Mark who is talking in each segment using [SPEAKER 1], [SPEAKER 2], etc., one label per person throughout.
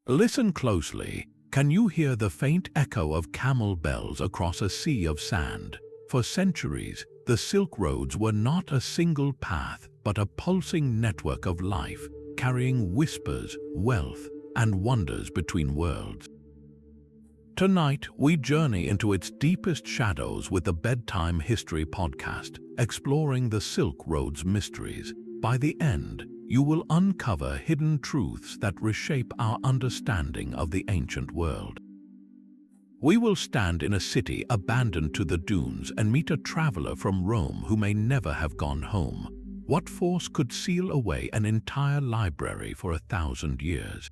[SPEAKER 1] Listen closely. Can you hear the faint echo of camel bells across a sea of sand? For centuries, the Silk Roads were not a single path, but a pulsing network of life, carrying whispers, wealth, and wonders between worlds. Tonight, we journey into its deepest shadows with the Bedtime History podcast, exploring the Silk Road's mysteries. By the end, you will uncover hidden truths that reshape our understanding of the ancient world. We will stand in a city abandoned to the dunes and meet a traveler from Rome who may never have gone home. What force could seal away an entire library for 1,000 years?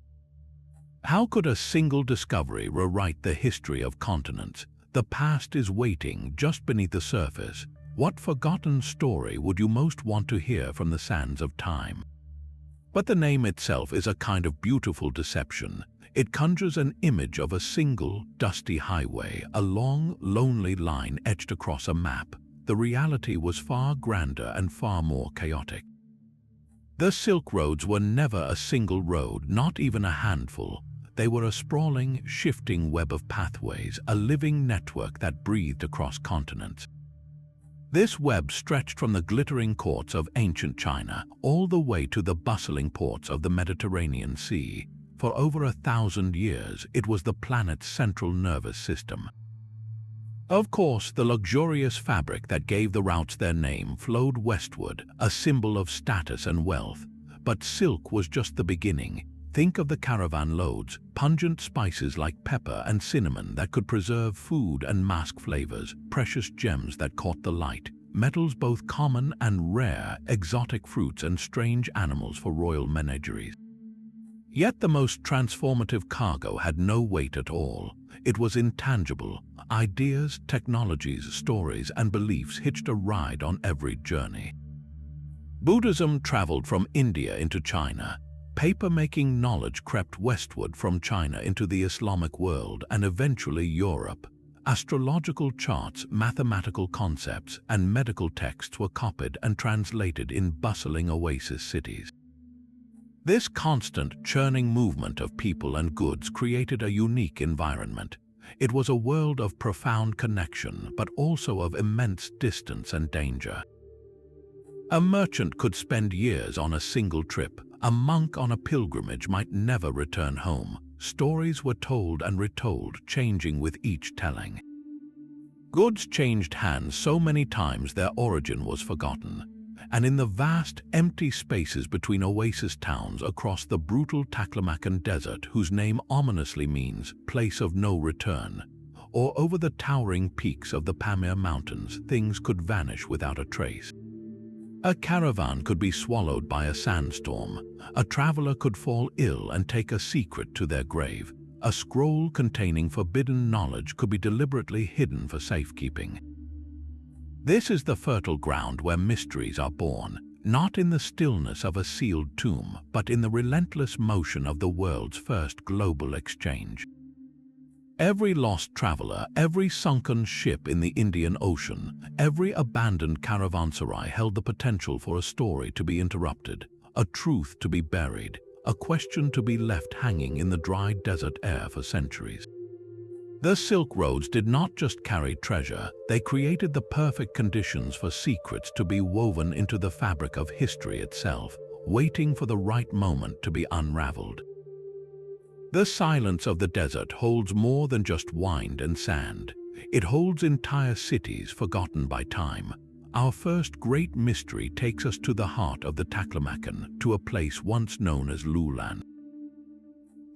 [SPEAKER 1] How could a single discovery rewrite the history of continents? The past is waiting just beneath the surface. What forgotten story would you most want to hear from the sands of time? But the name itself is a kind of beautiful deception. It conjures an image of a single, dusty highway, a long, lonely line etched across a map. The reality was far grander and far more chaotic. The Silk Roads were never a single road, not even a handful. They were a sprawling, shifting web of pathways, a living network that breathed across continents. This web stretched from the glittering courts of ancient China all the way to the bustling ports of the Mediterranean Sea. For over 1,000 years, it was the planet's central nervous system. Of course, the luxurious fabric that gave the routes their name flowed westward, a symbol of status and wealth. But silk was just the beginning. Think of the caravan loads, pungent spices like pepper and cinnamon that could preserve food and mask flavors, precious gems that caught the light, metals both common and rare, exotic fruits and strange animals for royal menageries. Yet the most transformative cargo had no weight at all. It was intangible. Ideas, technologies, stories, and beliefs hitched a ride on every journey. Buddhism traveled from India into China. Paper-making knowledge crept westward from China into the Islamic world and eventually Europe. Astrological charts, mathematical concepts, and medical texts were copied and translated in bustling oasis cities. This constant, churning movement of people and goods created a unique environment. It was a world of profound connection, but also of immense distance and danger. A merchant could spend years on a single trip. A monk on a pilgrimage might never return home. Stories were told and retold, changing with each telling. Goods changed hands so many times their origin was forgotten. And in the vast, empty spaces between oasis towns across the brutal Taklamakan Desert, whose name ominously means place of no return, or over the towering peaks of the Pamir Mountains, things could vanish without a trace. A caravan could be swallowed by a sandstorm. A traveler could fall ill and take a secret to their grave. A scroll containing forbidden knowledge could be deliberately hidden for safekeeping. This is the fertile ground where mysteries are born, not in the stillness of a sealed tomb, but in the relentless motion of the world's first global exchange. Every lost traveler, every sunken ship in the Indian Ocean, every abandoned caravanserai held the potential for a story to be interrupted, a truth to be buried, a question to be left hanging in the dry desert air for centuries. The Silk Roads did not just carry treasure, they created the perfect conditions for secrets to be woven into the fabric of history itself, waiting for the right moment to be unraveled. The silence of the desert holds more than just wind and sand. It holds entire cities forgotten by time. Our first great mystery takes us to the heart of the Taklamakan, to a place once known as Loulan.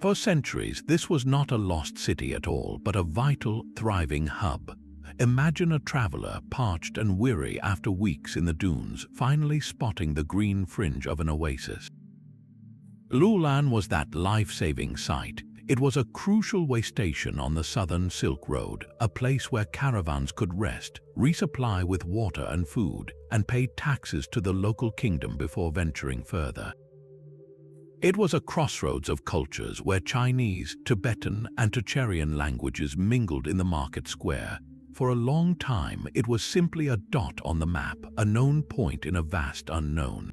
[SPEAKER 1] For centuries, this was not a lost city at all, but a vital, thriving hub. Imagine a traveler, parched and weary after weeks in the dunes, finally spotting the green fringe of an oasis. Loulan was that life-saving site. It was a crucial way station on the southern Silk Road, a place where caravans could rest, resupply with water and food, and pay taxes to the local kingdom before venturing further. It was a crossroads of cultures where Chinese, Tibetan, and Tocharian languages mingled in the market square. For a long time, it was simply a dot on the map, a known point in a vast unknown.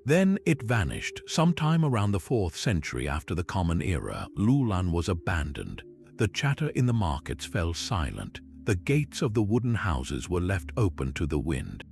[SPEAKER 1] Then it vanished. Sometime around the 4th century after the Common Era, Loulan was abandoned. The chatter in the markets fell silent. The gates of the wooden houses were left open to the wind.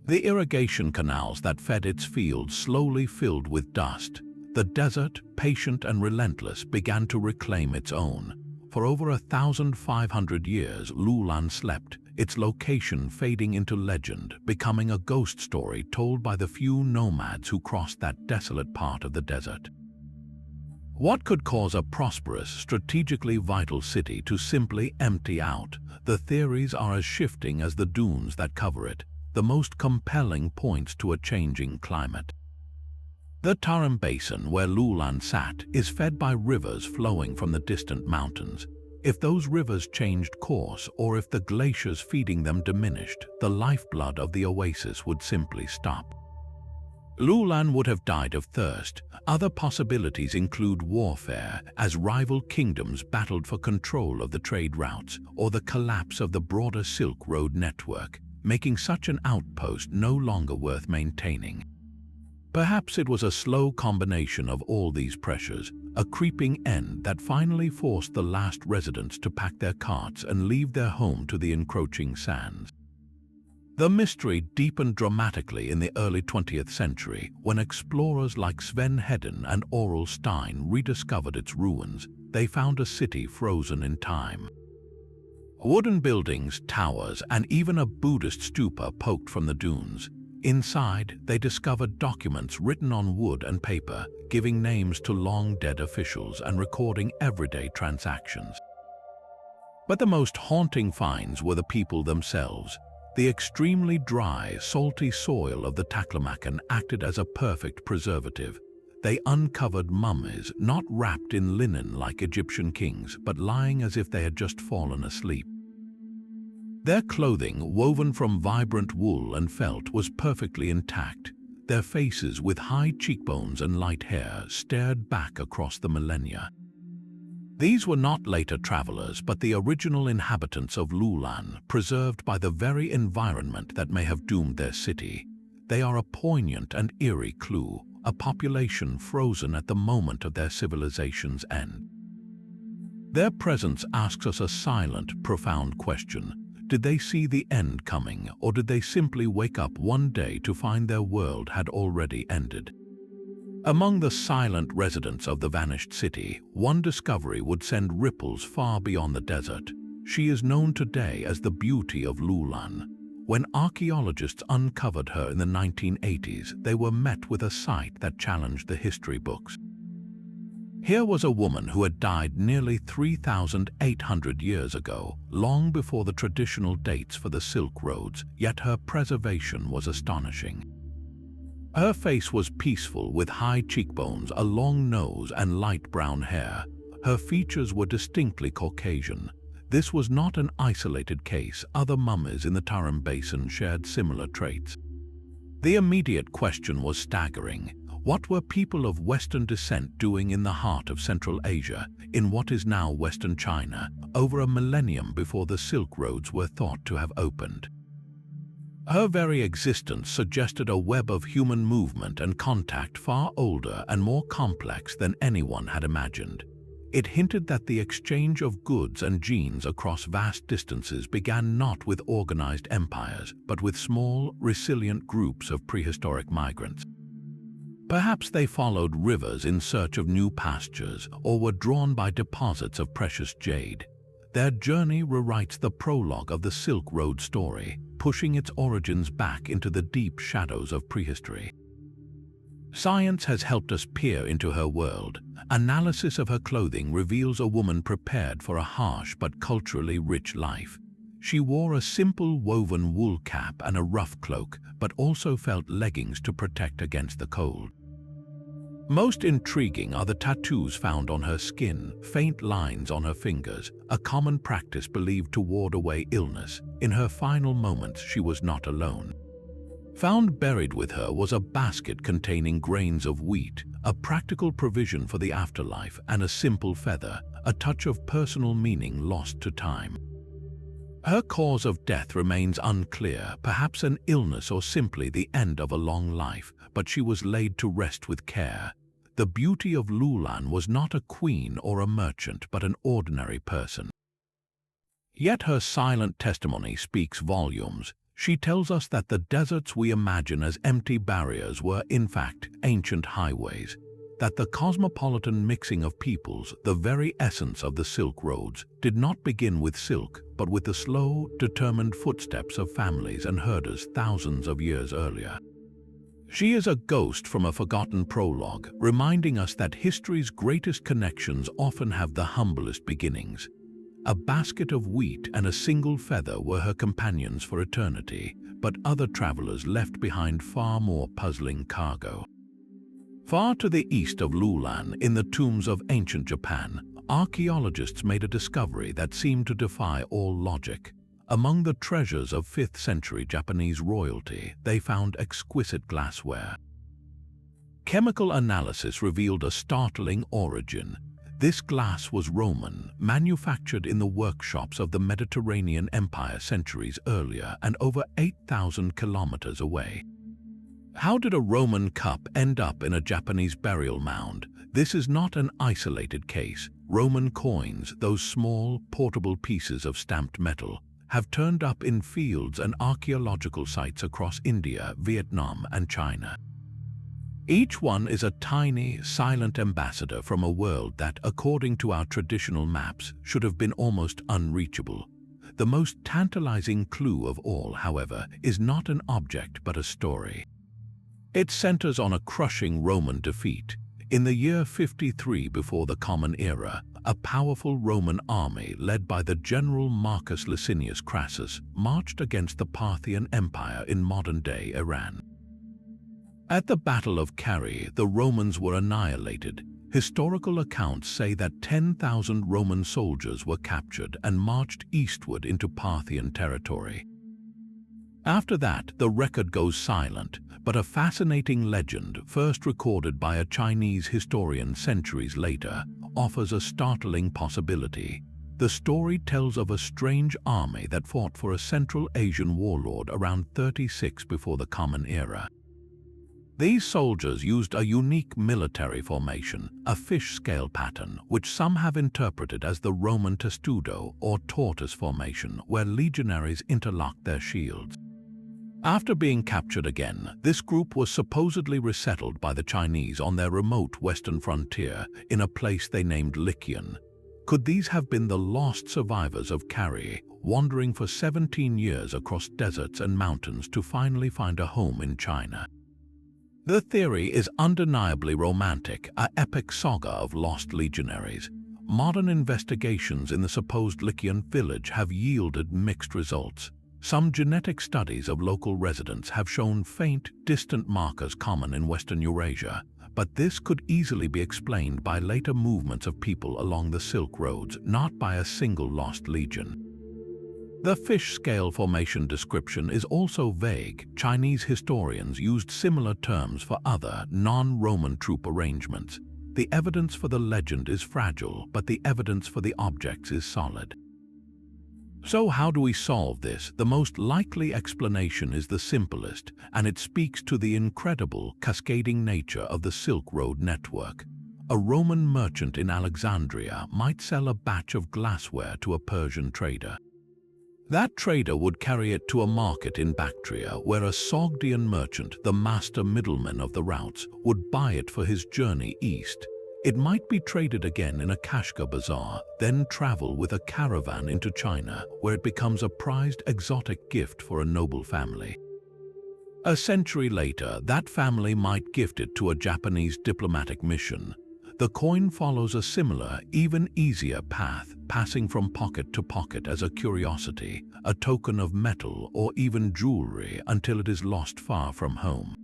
[SPEAKER 1] The irrigation canals that fed its fields slowly filled with dust. The desert, patient and relentless, began to reclaim its own. For over 1,500 years, Loulan slept, its location fading into legend, becoming a ghost story told by the few nomads who crossed that desolate part of the desert. What could cause a prosperous, strategically vital city to simply empty out? The theories are as shifting as the dunes that cover it. The most compelling points to a changing climate. The Tarim Basin, where Loulan sat, is fed by rivers flowing from the distant mountains. If those rivers changed course, or if the glaciers feeding them diminished, the lifeblood of the oasis would simply stop. Loulan would have died of thirst. Other possibilities include warfare, as rival kingdoms battled for control of the trade routes, or the collapse of the broader Silk Road network, making such an outpost no longer worth maintaining. Perhaps it was a slow combination of all these pressures, a creeping end that finally forced the last residents to pack their carts and leave their home to the encroaching sands. The mystery deepened dramatically in the early 20th century when explorers like Sven Hedden and Aurel Stein rediscovered its ruins. They found a city frozen in time. Wooden buildings, towers, and even a Buddhist stupa poked from the dunes. Inside, they discovered documents written on wood and paper, giving names to long-dead officials and recording everyday transactions. But the most haunting finds were the people themselves. The extremely dry, salty soil of the Taklamakan acted as a perfect preservative. They uncovered mummies, not wrapped in linen like Egyptian kings, but lying as if they had just fallen asleep. Their clothing, woven from vibrant wool and felt, was perfectly intact. Their faces, with high cheekbones and light hair, stared back across the millennia. These were not later travelers, but the original inhabitants of Loulan, preserved by the very environment that may have doomed their city. They are a poignant and eerie clue, a population frozen at the moment of their civilization's end. Their presence asks us a silent, profound question. Did they see the end coming, or did they simply wake up one day to find their world had already ended? Among the silent residents of the vanished city, one discovery would send ripples far beyond the desert. She is known today as the Beauty of Loulan. When archaeologists uncovered her in the 1980s, they were met with a sight that challenged the history books. Here was a woman who had died nearly 3,800 years ago, long before the traditional dates for the Silk Roads, yet her preservation was astonishing. Her face was peaceful, with high cheekbones, a long nose, and light brown hair. Her features were distinctly Caucasian. This was not an isolated case. Other mummies in the Tarim Basin shared similar traits. The immediate question was staggering. What were people of Western descent doing in the heart of Central Asia, in what is now Western China, over a millennium before the Silk Roads were thought to have opened? Her very existence suggested a web of human movement and contact far older and more complex than anyone had imagined. It hinted that the exchange of goods and genes across vast distances began not with organized empires, but with small, resilient groups of prehistoric migrants. Perhaps they followed rivers in search of new pastures or were drawn by deposits of precious jade. Their journey rewrites the prologue of the Silk Road story, pushing its origins back into the deep shadows of prehistory. Science has helped us peer into her world. Analysis of her clothing reveals a woman prepared for a harsh but culturally rich life. She wore a simple woven wool cap and a rough cloak, but also felt leggings to protect against the cold. Most intriguing are the tattoos found on her skin, faint lines on her fingers, a common practice believed to ward away illness. In her final moments, she was not alone. Found buried with her was a basket containing grains of wheat, a practical provision for the afterlife, and a simple feather, a touch of personal meaning lost to time. Her cause of death remains unclear, perhaps an illness or simply the end of a long life, but she was laid to rest with care. The Beauty of Loulan was not a queen or a merchant, but an ordinary person. Yet her silent testimony speaks volumes. She tells us that the deserts we imagine as empty barriers were, in fact, ancient highways, that the cosmopolitan mixing of peoples, the very essence of the Silk Roads, did not begin with silk, but with the slow, determined footsteps of families and herders thousands of years earlier. She is a ghost from a forgotten prologue, reminding us that history's greatest connections often have the humblest beginnings. A basket of wheat and a single feather were her companions for eternity, but other travelers left behind far more puzzling cargo. Far to the east of Loulan, in the tombs of ancient Japan, archaeologists made a discovery that seemed to defy all logic. Among the treasures of 5th century Japanese royalty, they found exquisite glassware. Chemical analysis revealed a startling origin. This glass was Roman, manufactured in the workshops of the Mediterranean Empire centuries earlier and over 8,000 kilometers away. How did a Roman cup end up in a Japanese burial mound? This is not an isolated case. Roman coins, those small, portable pieces of stamped metal, have turned up in fields and archaeological sites across India, Vietnam, and China. Each one is a tiny, silent ambassador from a world that, according to our traditional maps, should have been almost unreachable. The most tantalizing clue of all, however, is not an object but a story. It centers on a crushing Roman defeat. In the year 53 before the Common Era, a powerful Roman army led by the general Marcus Licinius Crassus marched against the Parthian Empire in modern-day Iran. At the Battle of Carrhae, the Romans were annihilated. Historical accounts say that 10,000 Roman soldiers were captured and marched eastward into Parthian territory. After that, the record goes silent, but a fascinating legend, first recorded by a Chinese historian centuries later, offers a startling possibility. The story tells of a strange army that fought for a Central Asian warlord around 36 before the Common Era. These soldiers used a unique military formation, a fish-scale pattern, which some have interpreted as the Roman testudo or tortoise formation, where legionaries interlocked their shields. After being captured again, this group was supposedly resettled by the Chinese on their remote western frontier in a place they named Lycian. Could these have been the lost survivors of Carrhae, wandering for 17 years across deserts and mountains to finally find a home in China? The theory is undeniably romantic, an epic saga of lost legionaries. Modern investigations in the supposed Lycian village have yielded mixed results. Some genetic studies of local residents have shown faint, distant markers common in Western Eurasia, but this could easily be explained by later movements of people along the Silk Roads, not by a single lost legion. The fish-scale formation description is also vague. Chinese historians used similar terms for other, non-Roman troop arrangements. The evidence for the legend is fragile, but the evidence for the objects is solid. So how do we solve this? The most likely explanation is the simplest, and it speaks to the incredible, cascading nature of the Silk Road network. A Roman merchant in Alexandria might sell a batch of glassware to a Persian trader. That trader would carry it to a market in Bactria, where a Sogdian merchant, the master middleman of the routes, would buy it for his journey east. It might be traded again in a Kashgar bazaar, then travel with a caravan into China, where it becomes a prized exotic gift for a noble family. A century later, that family might gift it to a Japanese diplomatic mission. The coin follows a similar, even easier path, passing from pocket to pocket as a curiosity, a token of metal or even jewelry until it is lost far from home.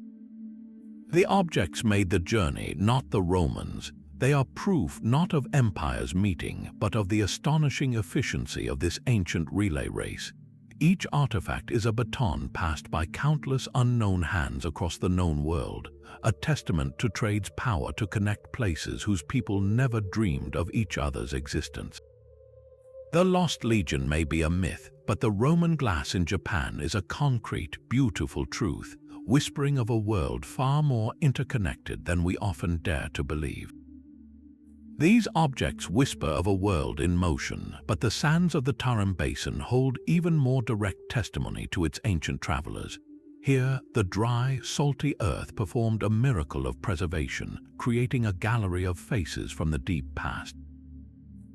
[SPEAKER 1] The objects made the journey, not the Romans. They are proof not of empires meeting, but of the astonishing efficiency of this ancient relay race. Each artifact is a baton passed by countless unknown hands across the known world, a testament to trade's power to connect places whose people never dreamed of each other's existence. The Lost Legion may be a myth, but the Roman glass in Japan is a concrete, beautiful truth, whispering of a world far more interconnected than we often dare to believe. These objects whisper of a world in motion, but the sands of the Tarim Basin hold even more direct testimony to its ancient travelers. Here, the dry, salty earth performed a miracle of preservation, creating a gallery of faces from the deep past.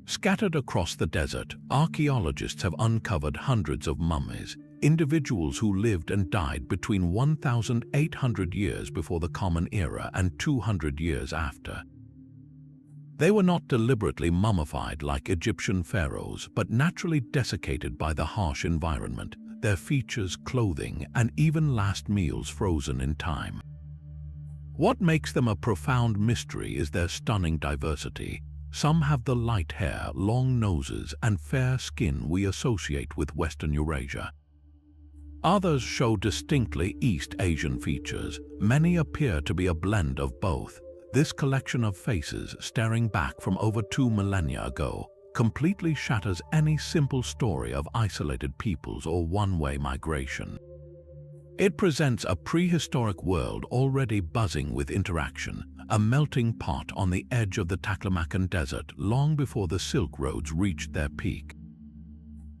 [SPEAKER 1] Scattered across the desert, archaeologists have uncovered hundreds of mummies, individuals who lived and died between 1,800 years before the Common Era and 200 years after. They were not deliberately mummified like Egyptian pharaohs, but naturally desiccated by the harsh environment, their features, clothing, and even last meals frozen in time. What makes them a profound mystery is their stunning diversity. Some have the light hair, long noses, and fair skin we associate with Western Eurasia. Others show distinctly East Asian features. Many appear to be a blend of both. This collection of faces, staring back from over 2 millennia ago, completely shatters any simple story of isolated peoples or one-way migration. It presents a prehistoric world already buzzing with interaction, a melting pot on the edge of the Taklamakan Desert long before the Silk Roads reached their peak.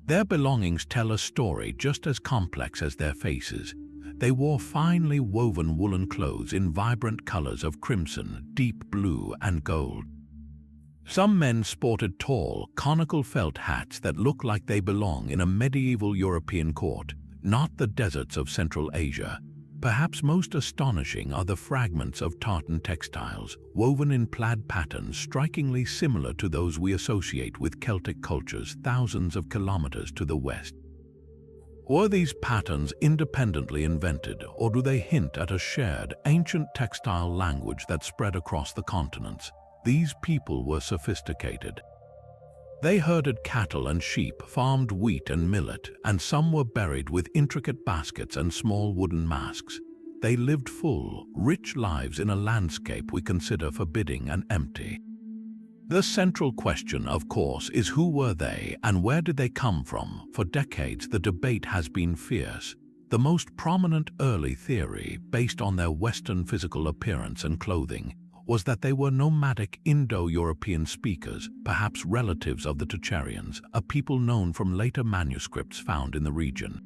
[SPEAKER 1] Their belongings tell a story just as complex as their faces. They wore finely woven woolen clothes in vibrant colors of crimson, deep blue, and gold. Some men sported tall, conical felt hats that look like they belong in a medieval European court, not the deserts of Central Asia. Perhaps most astonishing are the fragments of tartan textiles, woven in plaid patterns strikingly similar to those we associate with Celtic cultures thousands of kilometers to the west. Were these patterns independently invented, or do they hint at a shared, ancient textile language that spread across the continents? These people were sophisticated. They herded cattle and sheep, farmed wheat and millet, and some were buried with intricate baskets and small wooden masks. They lived full, rich lives in a landscape we consider forbidding and empty. The central question, of course, is who were they and where did they come from? For decades, the debate has been fierce. The most prominent early theory, based on their Western physical appearance and clothing, was that they were nomadic Indo-European speakers, perhaps relatives of the Tocharians, a people known from later manuscripts found in the region.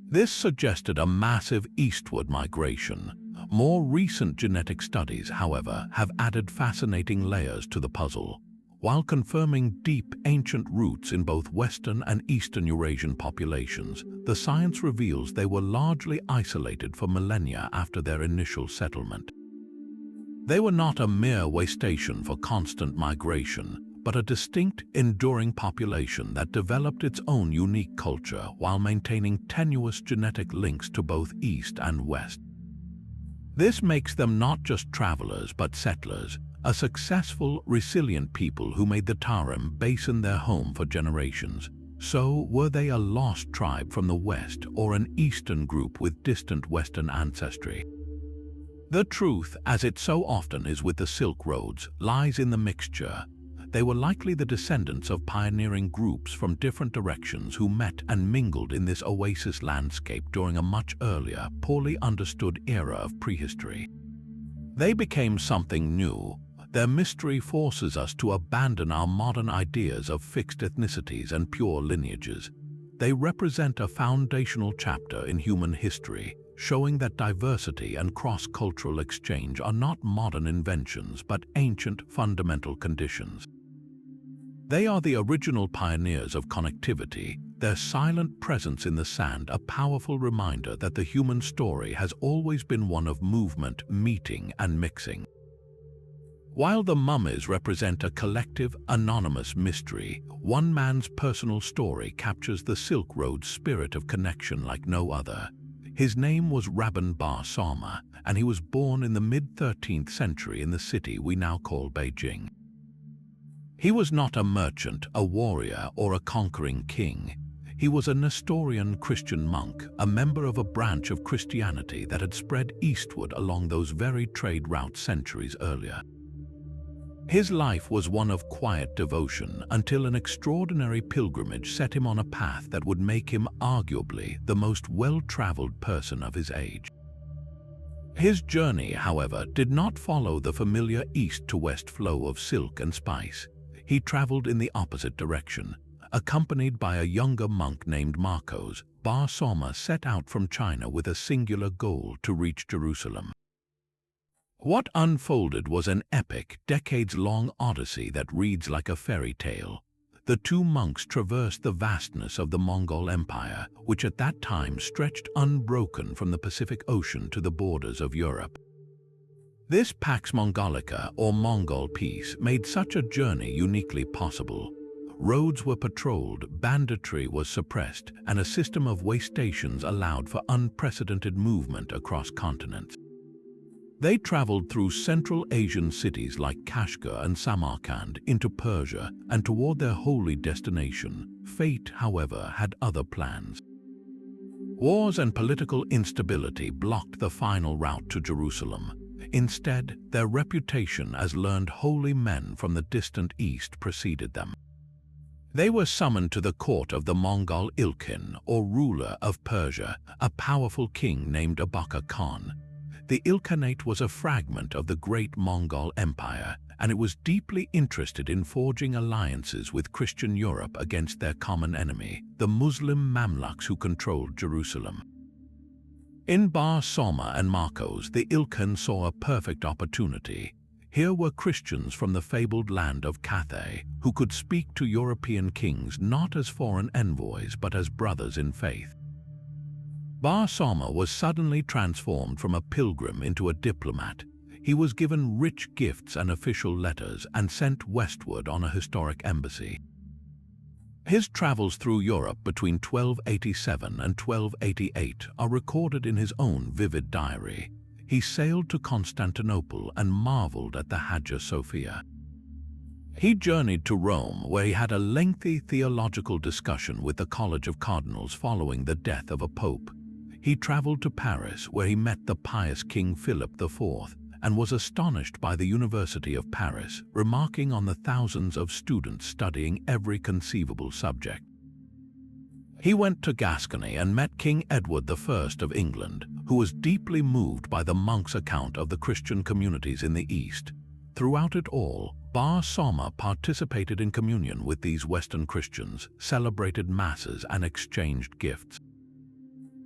[SPEAKER 1] This suggested a massive eastward migration. More recent genetic studies, however, have added fascinating layers to the puzzle. While confirming deep, ancient roots in both Western and Eastern Eurasian populations, the science reveals they were largely isolated for millennia after their initial settlement. They were not a mere way station for constant migration, but a distinct, enduring population that developed its own unique culture while maintaining tenuous genetic links to both East and West. This makes them not just travelers but settlers, a successful, resilient people who made the Tarim Basin their home for generations. So, were they a lost tribe from the West or an Eastern group with distant Western ancestry? The truth, as it so often is with the Silk Roads, lies in the mixture. They were likely the descendants of pioneering groups from different directions who met and mingled in this oasis landscape during a much earlier, poorly understood era of prehistory. They became something new. Their mystery forces us to abandon our modern ideas of fixed ethnicities and pure lineages. They represent a foundational chapter in human history, showing that diversity and cross-cultural exchange are not modern inventions but ancient fundamental conditions. They are the original pioneers of connectivity, their silent presence in the sand a powerful reminder that the human story has always been one of movement, meeting, and mixing. While the mummies represent a collective, anonymous mystery, one man's personal story captures the Silk Road's spirit of connection like no other. His name was Rabban Bar Sama, and he was born in the mid-13th century in the city we now call Beijing. He was not a merchant, a warrior, or a conquering king. He was a Nestorian Christian monk, a member of a branch of Christianity that had spread eastward along those very trade routes centuries earlier. His life was one of quiet devotion until an extraordinary pilgrimage set him on a path that would make him arguably the most well-traveled person of his age. His journey, however, did not follow the familiar east-to-west flow of silk and spice. He traveled in the opposite direction. Accompanied by a younger monk named Marcos, Bar Soma set out from China with a singular goal: to reach Jerusalem. What unfolded was an epic, decades-long odyssey that reads like a fairy tale. The two monks traversed the vastness of the Mongol Empire, which at that time stretched unbroken from the Pacific Ocean to the borders of Europe. This Pax Mongolica, or Mongol peace, made such a journey uniquely possible. Roads were patrolled, banditry was suppressed, and a system of way stations allowed for unprecedented movement across continents. They traveled through Central Asian cities like Kashgar and Samarkand into Persia and toward their holy destination. Fate, however, had other plans. Wars and political instability blocked the final route to Jerusalem. Instead, their reputation as learned holy men from the distant east preceded them. They were summoned to the court of the Mongol Ilkhan, or ruler of Persia, a powerful king named Abaka Khan. The Ilkhanate was a fragment of the great Mongol Empire, and it was deeply interested in forging alliances with Christian Europe against their common enemy, the Muslim Mamluks who controlled Jerusalem. In Bar Soma and Marcos, the Ilkhan saw a perfect opportunity. Here were Christians from the fabled land of Cathay who could speak to European kings not as foreign envoys but as brothers in faith. Bar Soma was suddenly transformed from a pilgrim into a diplomat. He was given rich gifts and official letters and sent westward on a historic embassy. His travels through Europe between 1287 and 1288 are recorded in his own vivid diary. He sailed to Constantinople and marveled at the Hagia Sophia. He journeyed to Rome, where he had a lengthy theological discussion with the College of Cardinals following the death of a pope. He traveled to Paris, where he met the pious King Philip IV, and was astonished by the University of Paris, remarking on the thousands of students studying every conceivable subject. He went to Gascony and met King Edward I of England, who was deeply moved by the monks' account of the Christian communities in the East. Throughout it all, Bar Soma participated in communion with these Western Christians, celebrated masses, and exchanged gifts.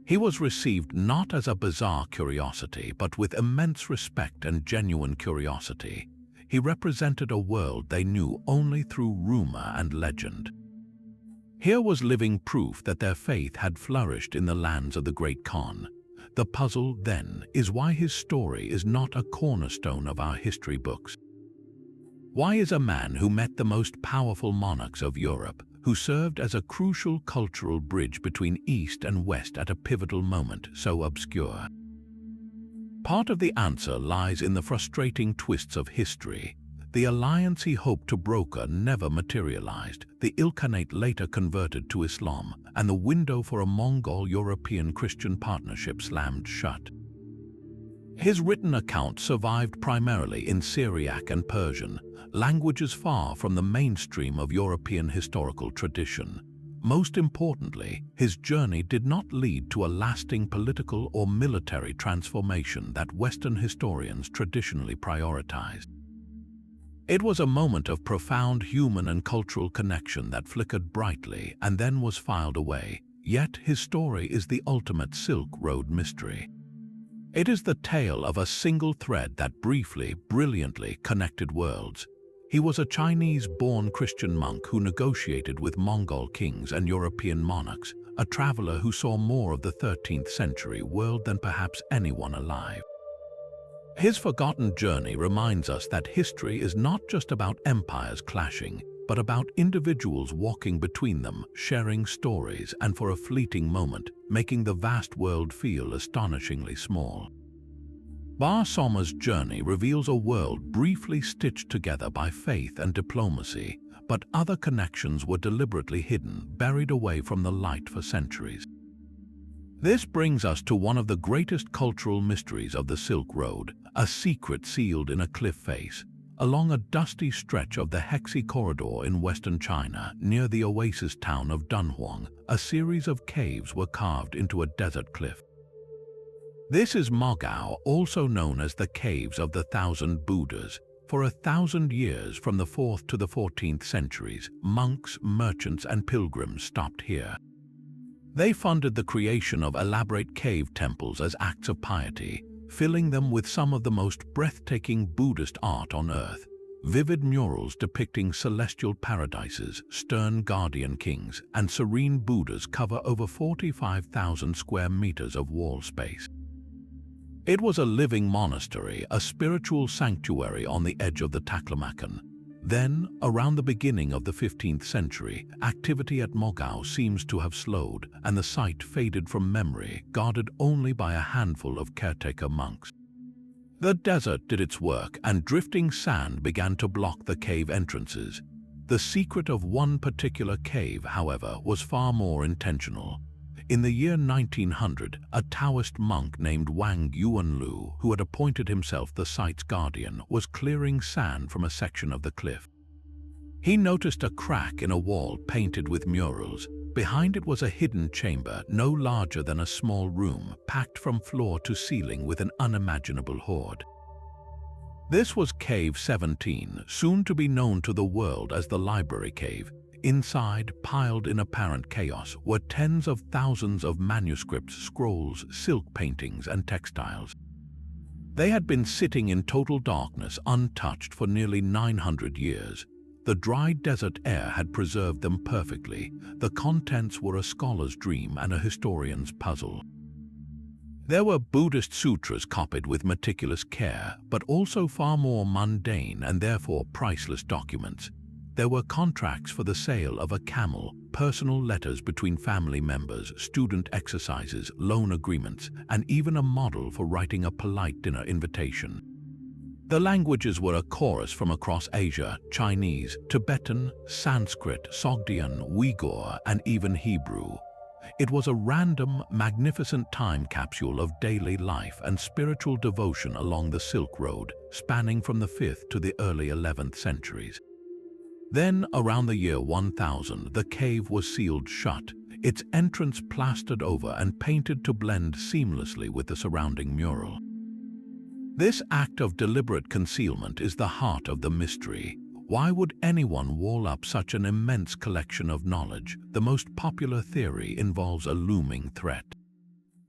[SPEAKER 1] He was received not as a bizarre curiosity, but with immense respect and genuine curiosity. He represented a world they knew only through rumor and legend. Here was living proof that their faith had flourished in the lands of the Great Khan. The puzzle, then, is why his story is not a cornerstone of our history books. Why is a man who met the most powerful monarchs of Europe, who served as a crucial cultural bridge between East and West at a pivotal moment, so obscure? Part of the answer lies in the frustrating twists of history. The alliance he hoped to broker never materialized. The Ilkhanate later converted to Islam, and the window for a Mongol-European Christian partnership slammed shut. His written account survived primarily in Syriac and Persian, languages far from the mainstream of European historical tradition. Most importantly, his journey did not lead to a lasting political or military transformation that Western historians traditionally prioritized. It was a moment of profound human and cultural connection that flickered brightly and then was filed away. Yet his story is the ultimate Silk Road mystery. It is the tale of a single thread that briefly, brilliantly connected worlds. He was a Chinese-born Christian monk who negotiated with Mongol kings and European monarchs, a traveler who saw more of the 13th century world than perhaps anyone alive. His forgotten journey reminds us that history is not just about empires clashing, but about individuals walking between them, sharing stories, and for a fleeting moment, making the vast world feel astonishingly small. Bar Soma's journey reveals a world briefly stitched together by faith and diplomacy, but other connections were deliberately hidden, buried away from the light for centuries. This brings us to one of the greatest cultural mysteries of the Silk Road, a secret sealed in a cliff face. Along a dusty stretch of the Hexi corridor in western China, near the oasis town of Dunhuang, a series of caves were carved into a desert cliff. This is Mogao, also known as the Caves of the Thousand Buddhas. For 1,000 years, from the 4th to the 14th centuries, monks, merchants, and pilgrims stopped here. They funded the creation of elaborate cave temples as acts of piety, filling them with some of the most breathtaking Buddhist art on earth. Vivid murals depicting celestial paradises, stern guardian kings, and serene Buddhas cover over 45,000 square meters of wall space. It was a living monastery, a spiritual sanctuary on the edge of the Taklamakan. Then, around the beginning of the 15th century, activity at Mogao seems to have slowed, and the site faded from memory, guarded only by a handful of caretaker monks. The desert did its work, and drifting sand began to block the cave entrances. The secret of one particular cave, however, was far more intentional. In the year 1900, a Taoist monk named Wang Yuanlu, who had appointed himself the site's guardian, was clearing sand from a section of the cliff. He noticed a crack in a wall painted with murals. Behind it was a hidden chamber, no larger than a small room, packed from floor to ceiling with an unimaginable hoard. This was Cave 17, soon to be known to the world as the Library Cave. Inside, piled in apparent chaos, were tens of thousands of manuscripts, scrolls, silk paintings, and textiles. They had been sitting in total darkness, untouched, for nearly 900 years. The dry desert air had preserved them perfectly. The contents were a scholar's dream and a historian's puzzle. There were Buddhist sutras copied with meticulous care, but also far more mundane and therefore priceless documents. There were contracts for the sale of a camel, personal letters between family members, student exercises, loan agreements, and even a model for writing a polite dinner invitation. The languages were a chorus from across Asia: Chinese, Tibetan, Sanskrit, Sogdian, Uyghur, and even Hebrew. It was a random, magnificent time capsule of daily life and spiritual devotion along the Silk Road, spanning from the 5th to the early 11th centuries. Then, around the year 1000, the cave was sealed shut, its entrance plastered over and painted to blend seamlessly with the surrounding mural. This act of deliberate concealment is the heart of the mystery. Why would anyone wall up such an immense collection of knowledge? The most popular theory involves a looming threat.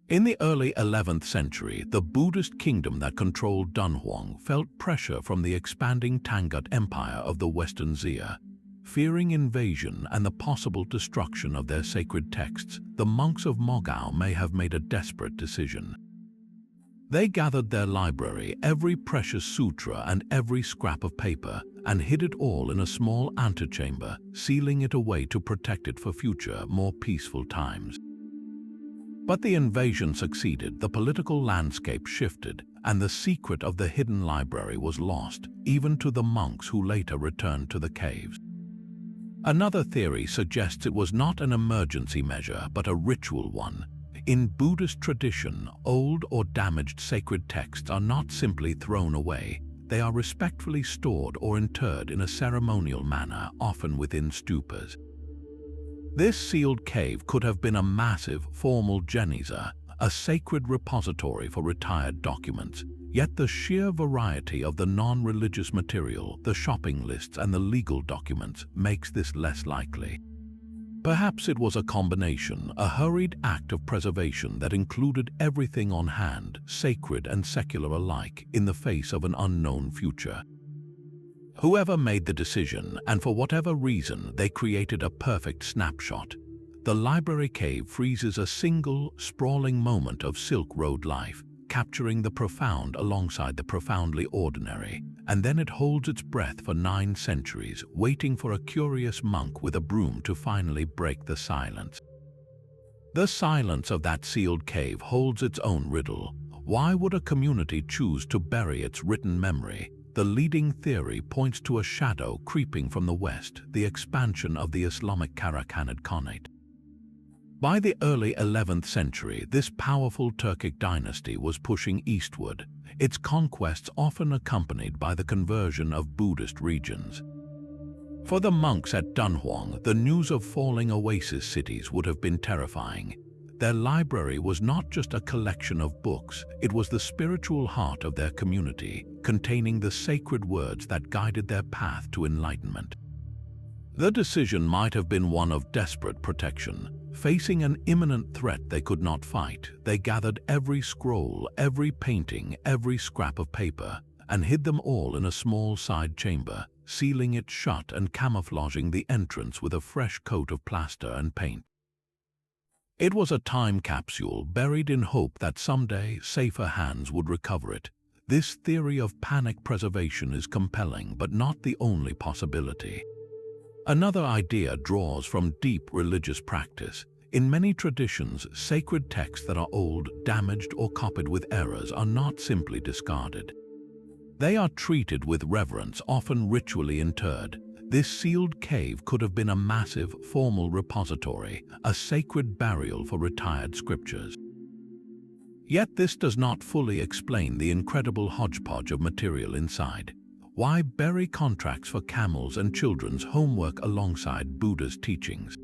[SPEAKER 1] In the early 11th century, the Buddhist kingdom that controlled Dunhuang felt pressure from the expanding Tangut Empire of the Western Xia. Fearing invasion and the possible destruction of their sacred texts, the monks of Mogao may have made a desperate decision. They gathered their library, every precious sutra and every scrap of paper, and hid it all in a small antechamber, sealing it away to protect it for future, more peaceful times. But the invasion succeeded, the political landscape shifted, and the secret of the hidden library was lost, even to the monks who later returned to the caves. Another theory suggests it was not an emergency measure, but a ritual one. In Buddhist tradition, old or damaged sacred texts are not simply thrown away. They are respectfully stored or interred in a ceremonial manner, often within stupas. This sealed cave could have been a massive, formal geniza, a sacred repository for retired documents. Yet the sheer variety of the non-religious material, the shopping lists and the legal documents, makes this less likely. Perhaps it was a combination, a hurried act of preservation that included everything on hand, sacred and secular alike, in the face of an unknown future. Whoever made the decision, and for whatever reason, they created a perfect snapshot. The library cave freezes a single, sprawling moment of Silk Road life, capturing the profound alongside the profoundly ordinary, and then it holds its breath for 9 centuries, waiting for a curious monk with a broom to finally break the silence. The silence of that sealed cave holds its own riddle. Why would a community choose to bury its written memory? The leading theory points to a shadow creeping from the west, the expansion of the Islamic Karakhanid Khanate. By the early 11th century, this powerful Turkic dynasty was pushing eastward. its conquests often accompanied by the conversion of Buddhist regions. For the monks at Dunhuang, the news of falling oasis cities would have been terrifying. Their library was not just a collection of books, it was the spiritual heart of their community, containing the sacred words that guided their path to enlightenment. The decision might have been one of desperate protection. Facing an imminent threat they could not fight, they gathered every scroll, every painting, every scrap of paper, and hid them all in a small side chamber, sealing it shut and camouflaging the entrance with a fresh coat of plaster and paint. It was a time capsule buried in hope that someday safer hands would recover it. This theory of panic preservation is compelling, but not the only possibility. Another idea draws from deep religious practice. In many traditions, sacred texts that are old, damaged, or copied with errors are not simply discarded. They are treated with reverence, often ritually interred. This sealed cave could have been a massive, formal repository, a sacred burial for retired scriptures. Yet this does not fully explain the incredible hodgepodge of material inside. Why bury contracts for camels and children's homework alongside Buddha's teachings?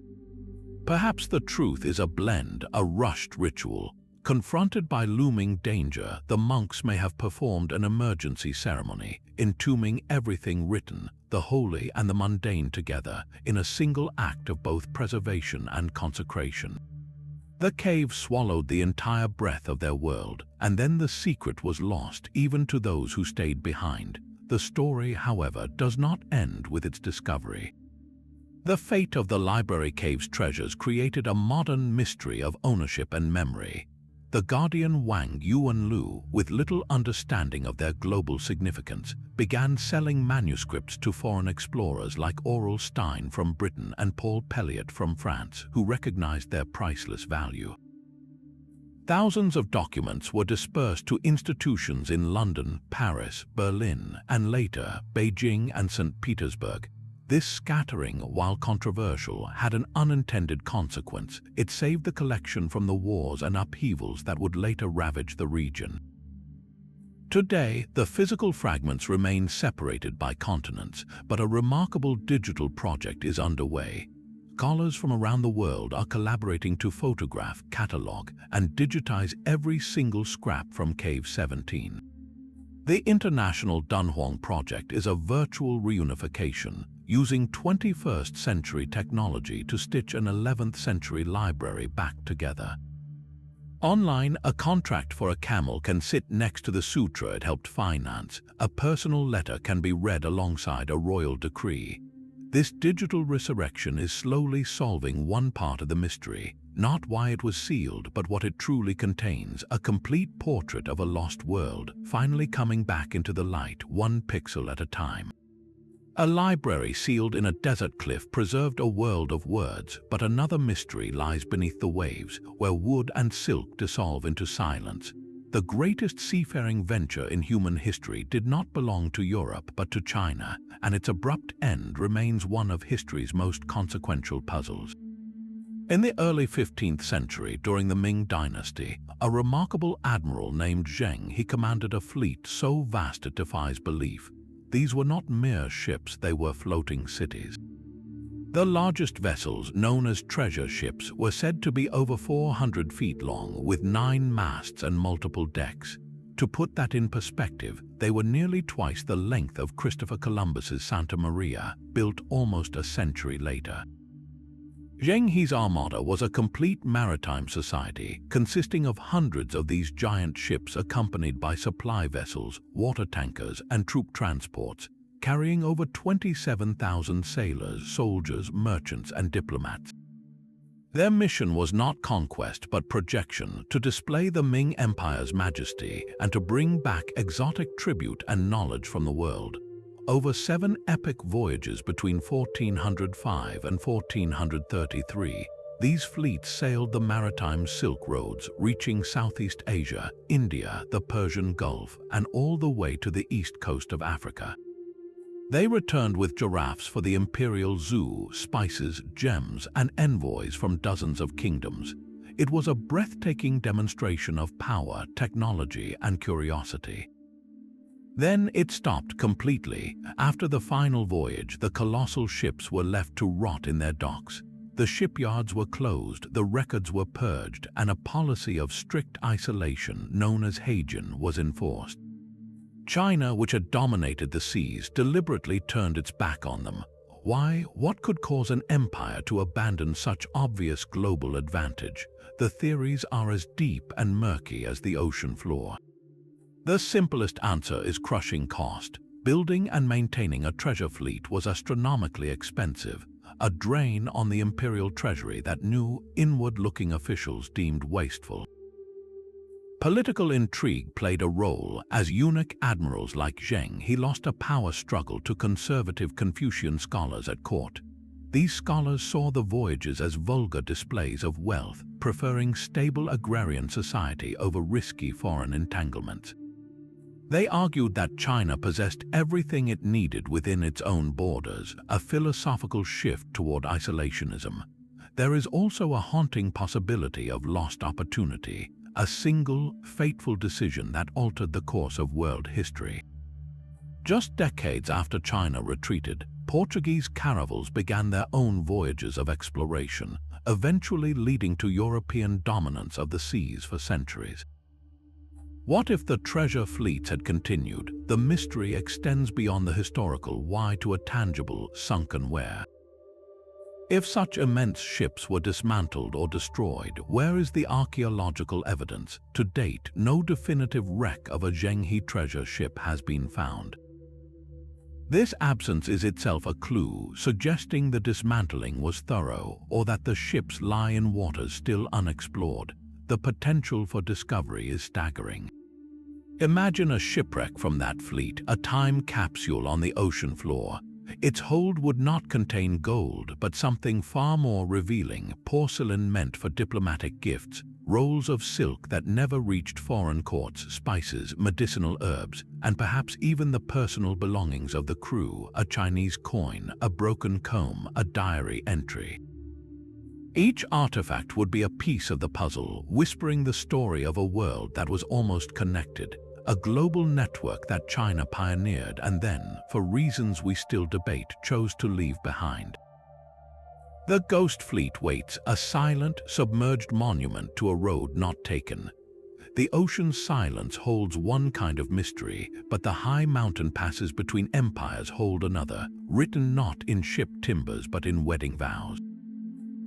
[SPEAKER 1] Perhaps the truth is a blend, a rushed ritual. Confronted by looming danger, the monks may have performed an emergency ceremony, entombing everything written, the holy and the mundane together, in a single act of both preservation and consecration. The cave swallowed the entire breath of their world, and then the secret was lost even to those who stayed behind. The story, however, does not end with its discovery. The fate of the library cave's treasures created a modern mystery of ownership and memory. The guardian Wang Yuanlu, with little understanding of their global significance, began selling manuscripts to foreign explorers like Aurel Stein from Britain and Paul Pelliot from France, who recognized their priceless value. Thousands of documents were dispersed to institutions in London, Paris, Berlin, and later Beijing and St. Petersburg. This scattering, while controversial, had an unintended consequence. It saved the collection from the wars and upheavals that would later ravage the region. Today, the physical fragments remain separated by continents, but a remarkable digital project is underway. Scholars from around the world are collaborating to photograph, catalog, and digitize every single scrap from Cave 17. The International Dunhuang project is a virtual reunification, using 21st century technology to stitch an 11th century library back together. Online, a contract for a camel can sit next to the sutra it helped finance. A personal letter can be read alongside a royal decree. This digital resurrection is slowly solving one part of the mystery, not why it was sealed, but what it truly contains, a complete portrait of a lost world, finally coming back into the light, one pixel at a time. A library sealed in a desert cliff preserved a world of words, but another mystery lies beneath the waves, where wood and silk dissolve into silence. The greatest seafaring venture in human history did not belong to Europe but to China, and its abrupt end remains one of history's most consequential puzzles. In the early 15th century, during the Ming Dynasty, a remarkable admiral named Zheng, he commanded a fleet so vast it defies belief. These were not mere ships, they were floating cities. The largest vessels, known as treasure ships, were said to be over 400 feet long, with 9 masts and multiple decks. To put that in perspective, they were nearly twice the length of Christopher Columbus's Santa Maria, built almost a century later. Zheng He's armada was a complete maritime society, consisting of hundreds of these giant ships accompanied by supply vessels, water tankers, and troop transports, carrying over 27,000 sailors, soldiers, merchants, and diplomats. Their mission was not conquest but projection, to display the Ming Empire's majesty and to bring back exotic tribute and knowledge from the world. Over 7 epic voyages between 1405 and 1433, these fleets sailed the maritime Silk Roads, reaching Southeast Asia, India, the Persian Gulf, and all the way to the east coast of Africa. They returned with giraffes for the imperial zoo, spices, gems, and envoys from dozens of kingdoms. It was a breathtaking demonstration of power, technology, and curiosity. Then it stopped completely. After the final voyage, the colossal ships were left to rot in their docks. The shipyards were closed, the records were purged, and a policy of strict isolation known as Heijin was enforced. China, which had dominated the seas, deliberately turned its back on them. Why? What could cause an empire to abandon such obvious global advantage? The theories are as deep and murky as the ocean floor. The simplest answer is crushing cost. Building and maintaining a treasure fleet was astronomically expensive, a drain on the imperial treasury that new, inward-looking officials deemed wasteful. Political intrigue played a role. As eunuch admirals like Zheng, he lost a power struggle to conservative Confucian scholars at court. These scholars saw the voyages as vulgar displays of wealth, preferring stable agrarian society over risky foreign entanglements. They argued that China possessed everything it needed within its own borders, a philosophical shift toward isolationism. There is also a haunting possibility of lost opportunity, a single, fateful decision that altered the course of world history. Just decades after China retreated, Portuguese caravels began their own voyages of exploration, eventually leading to European dominance of the seas for centuries. What if the treasure fleets had continued? The mystery extends beyond the historical why to a tangible, sunken where. If such immense ships were dismantled or destroyed, where is the archaeological evidence? To date, no definitive wreck of a Zhenghe treasure ship has been found. This absence is itself a clue, suggesting the dismantling was thorough or that the ships lie in waters still unexplored. The potential for discovery is staggering. Imagine a shipwreck from that fleet, a time capsule on the ocean floor. Its hold would not contain gold, but something far more revealing: porcelain meant for diplomatic gifts, rolls of silk that never reached foreign courts, spices, medicinal herbs, and perhaps even the personal belongings of the crew, a Chinese coin, a broken comb, a diary entry. Each artifact would be a piece of the puzzle, whispering the story of a world that was almost connected, a global network that China pioneered and then, for reasons we still debate, chose to leave behind. The Ghost Fleet waits, a silent, submerged monument to a road not taken. The ocean's silence holds one kind of mystery, but the high mountain passes between empires hold another, written not in ship timbers but in wedding vows.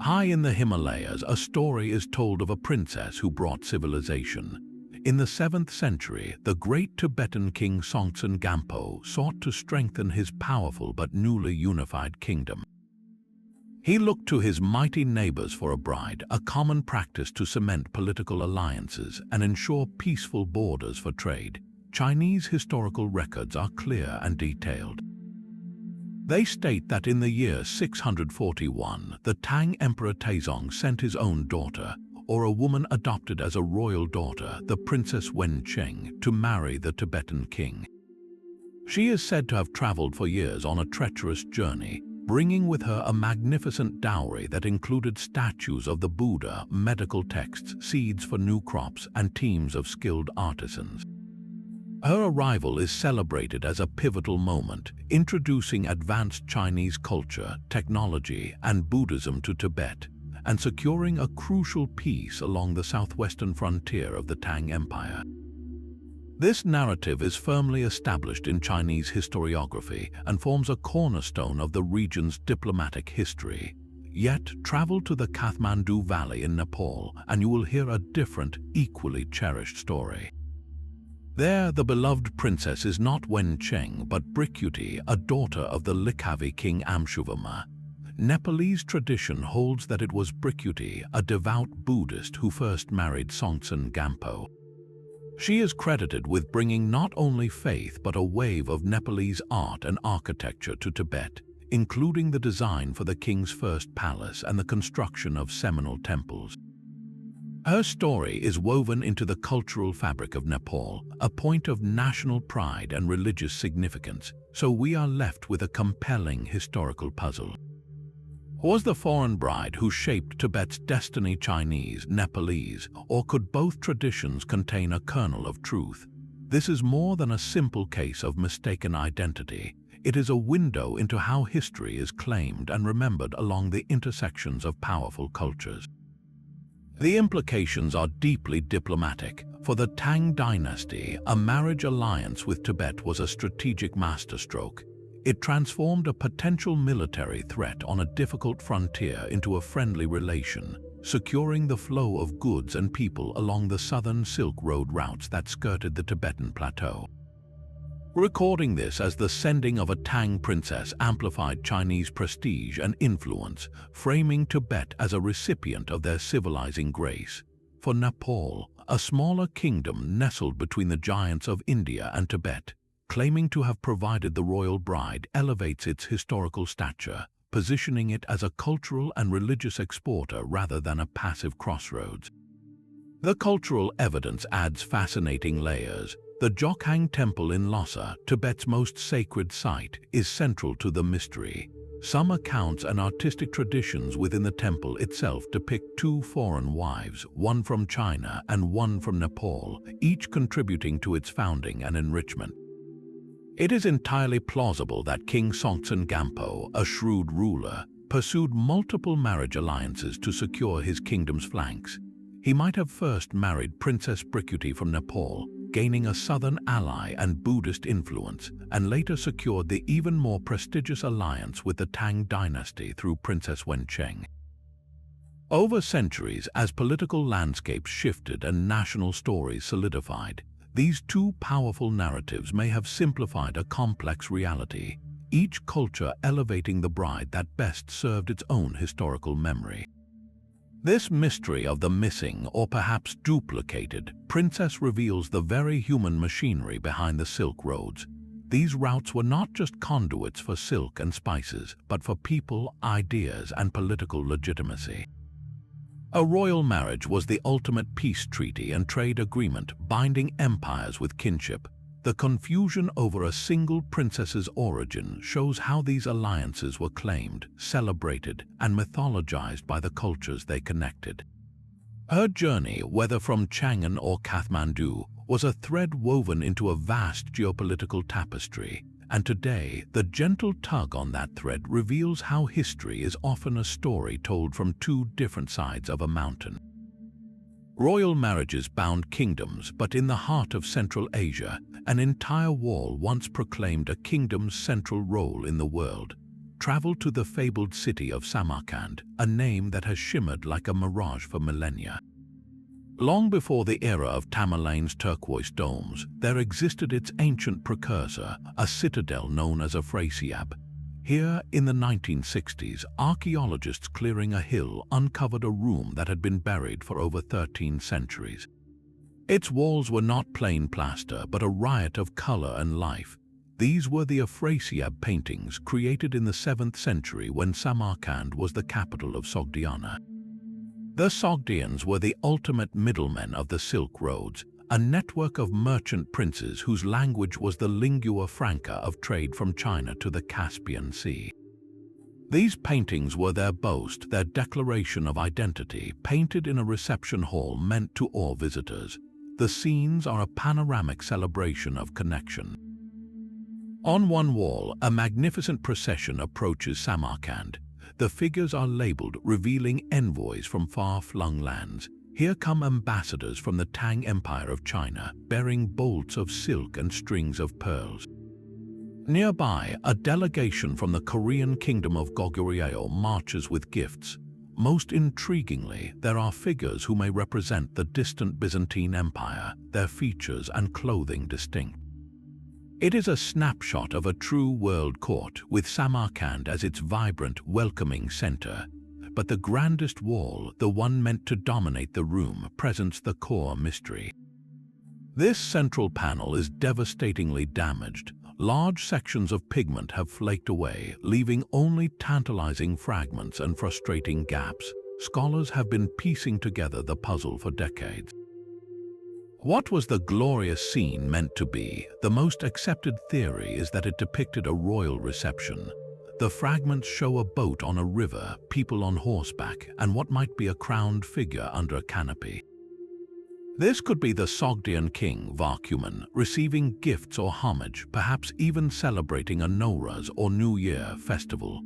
[SPEAKER 1] High in the Himalayas, a story is told of a princess who brought civilization. In the 7th century, the great Tibetan king Songtsen Gampo sought to strengthen his powerful but newly unified kingdom. He looked to his mighty neighbors for a bride, a common practice to cement political alliances and ensure peaceful borders for trade. Chinese historical records are clear and detailed. They state that in the year 641, the Tang Emperor Taizong sent his own daughter, or a woman adopted as a royal daughter, the Princess Wencheng, to marry the Tibetan king. She is said to have traveled for years on a treacherous journey, bringing with her a magnificent dowry that included statues of the Buddha, medical texts, seeds for new crops, and teams of skilled artisans. Her arrival is celebrated as a pivotal moment, introducing advanced Chinese culture, technology, and Buddhism to Tibet, and securing a crucial peace along the southwestern frontier of the Tang Empire. This narrative is firmly established in Chinese historiography and forms a cornerstone of the region's diplomatic history. Yet, travel to the Kathmandu Valley in Nepal and you will hear a different, equally cherished story. There, the beloved princess is not Wencheng but Brikuti, a daughter of the Likhavi king Amshuvama. Nepalese tradition holds that it was Brikuti, a devout Buddhist, who first married Songtsen Gampo. She is credited with bringing not only faith but a wave of Nepalese art and architecture to Tibet, including the design for the king's first palace and the construction of seminal temples. Her story is woven into the cultural fabric of Nepal, a point of national pride and religious significance, so we are left with a compelling historical puzzle. Was the foreign bride who shaped Tibet's destiny Chinese, Nepalese, or could both traditions contain a kernel of truth? This is more than a simple case of mistaken identity. It is a window into how history is claimed and remembered along the intersections of powerful cultures. The implications are deeply diplomatic. For the Tang dynasty, a marriage alliance with Tibet was a strategic masterstroke. It transformed a potential military threat on a difficult frontier into a friendly relation, securing the flow of goods and people along the southern Silk Road routes that skirted the Tibetan plateau. Recording this as the sending of a Tang princess amplified Chinese prestige and influence, framing Tibet as a recipient of their civilizing grace. For Nepal, a smaller kingdom nestled between the giants of India and Tibet, claiming to have provided the royal bride, elevates its historical stature, positioning it as a cultural and religious exporter rather than a passive crossroads. The cultural evidence adds fascinating layers. The Jokhang Temple in Lhasa, Tibet's most sacred site, is central to the mystery. Some accounts and artistic traditions within the temple itself depict two foreign wives, one from China and one from Nepal, each contributing to its founding and enrichment. It is entirely plausible that King Songtsen Gampo, a shrewd ruler, pursued multiple marriage alliances to secure his kingdom's flanks. He might have first married Princess Brikuti from Nepal, gaining a southern ally and Buddhist influence, and later secured the even more prestigious alliance with the Tang dynasty through Princess Wencheng. Over centuries, as political landscapes shifted and national stories solidified, these two powerful narratives may have simplified a complex reality, each culture elevating the bride that best served its own historical memory. This mystery of the missing, or perhaps duplicated, princess reveals the very human machinery behind the Silk Roads. These routes were not just conduits for silk and spices, but for people, ideas, and political legitimacy. A royal marriage was the ultimate peace treaty and trade agreement, binding empires with kinship. The confusion over a single princess's origin shows how these alliances were claimed, celebrated, and mythologized by the cultures they connected. Her journey, whether from Chang'an or Kathmandu, was a thread woven into a vast geopolitical tapestry, and today, the gentle tug on that thread reveals how history is often a story told from two different sides of a mountain. Royal marriages bound kingdoms, but in the heart of Central Asia, an entire wall once proclaimed a kingdom's central role in the world. Travel to the fabled city of Samarkand, a name that has shimmered like a mirage for millennia. Long before the era of Tamerlane's turquoise domes, there existed its ancient precursor, a citadel known as Afrasiab. Here, in the 1960s, archaeologists clearing a hill uncovered a room that had been buried for over 13 centuries. Its walls were not plain plaster, but a riot of color and life. These were the Afrasiab paintings created in the 7th century when Samarkand was the capital of Sogdiana. The Sogdians were the ultimate middlemen of the Silk Roads, a network of merchant princes whose language was the lingua franca of trade from China to the Caspian Sea. These paintings were their boast, their declaration of identity, painted in a reception hall meant to awe visitors. The scenes are a panoramic celebration of connection. On one wall, a magnificent procession approaches Samarkand. The figures are labeled, revealing envoys from far-flung lands. Here come ambassadors from the Tang Empire of China, bearing bolts of silk and strings of pearls. Nearby, a delegation from the Korean kingdom of Goguryeo marches with gifts. Most intriguingly, there are figures who may represent the distant Byzantine Empire, their features and clothing distinct. It is a snapshot of a true world court, with Samarkand as its vibrant, welcoming center. But the grandest wall, the one meant to dominate the room, presents the core mystery. This central panel is devastatingly damaged. Large sections of pigment have flaked away, leaving only tantalizing fragments and frustrating gaps. Scholars have been piecing together the puzzle for decades. What was the glorious scene meant to be? The most accepted theory is that it depicted a royal reception. The fragments show a boat on a river, people on horseback, and what might be a crowned figure under a canopy. This could be the Sogdian king, Vacuuman, receiving gifts or homage, perhaps even celebrating a Nowruz or New Year festival.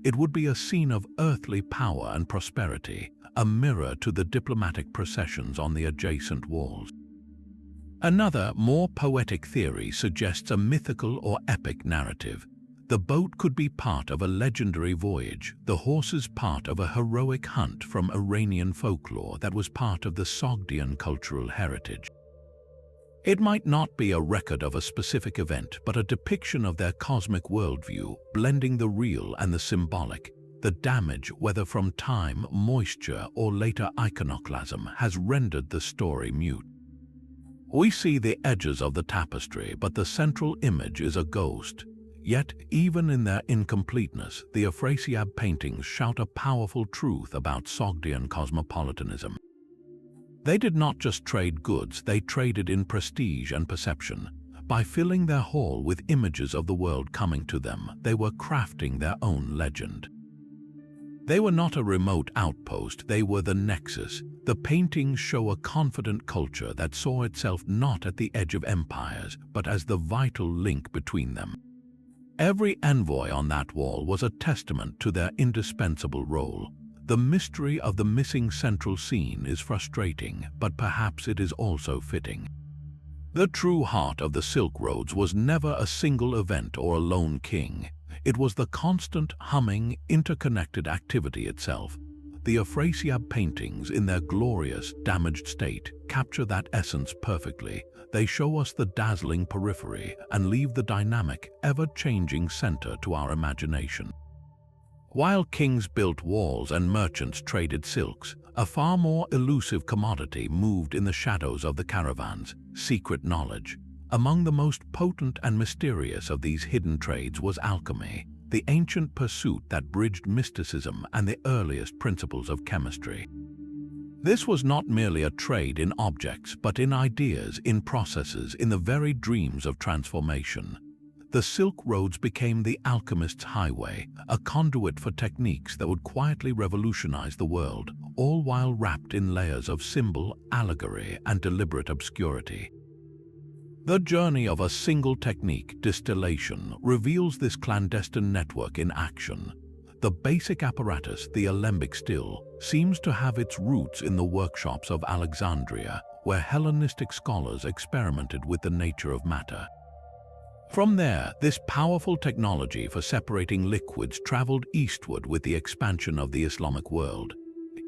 [SPEAKER 1] It would be a scene of earthly power and prosperity, a mirror to the diplomatic processions on the adjacent walls. Another, more poetic theory suggests a mythical or epic narrative. The boat could be part of a legendary voyage, the horses part of a heroic hunt from Iranian folklore that was part of the Sogdian cultural heritage. It might not be a record of a specific event, but a depiction of their cosmic worldview, blending the real and the symbolic. The damage, whether from time, moisture, or later iconoclasm, has rendered the story mute. We see the edges of the tapestry, but the central image is a ghost. Yet, even in their incompleteness, the Afrasiab paintings shout a powerful truth about Sogdian cosmopolitanism. They did not just trade goods, they traded in prestige and perception. By filling their hall with images of the world coming to them, they were crafting their own legend. They were not a remote outpost, they were the nexus. The paintings show a confident culture that saw itself not at the edge of empires, but as the vital link between them. Every envoy on that wall was a testament to their indispensable role. The mystery of the missing central scene is frustrating, but perhaps it is also fitting. The true heart of the Silk Roads was never a single event or a lone king. It was the constant, humming, interconnected activity itself. The Afrasiab paintings, in their glorious, damaged state, capture that essence perfectly. They show us the dazzling periphery and leave the dynamic, ever-changing center to our imagination. While kings built walls and merchants traded silks, a far more elusive commodity moved in the shadows of the caravans: secret knowledge. Among the most potent and mysterious of these hidden trades was alchemy, the ancient pursuit that bridged mysticism and the earliest principles of chemistry. This was not merely a trade in objects, but in ideas, in processes, in the very dreams of transformation. The Silk Roads became the alchemist's highway, a conduit for techniques that would quietly revolutionize the world, all while wrapped in layers of symbol, allegory, and deliberate obscurity. The journey of a single technique, distillation, reveals this clandestine network in action. The basic apparatus, the alembic still, seems to have its roots in the workshops of Alexandria, where Hellenistic scholars experimented with the nature of matter. From there, this powerful technology for separating liquids traveled eastward with the expansion of the Islamic world.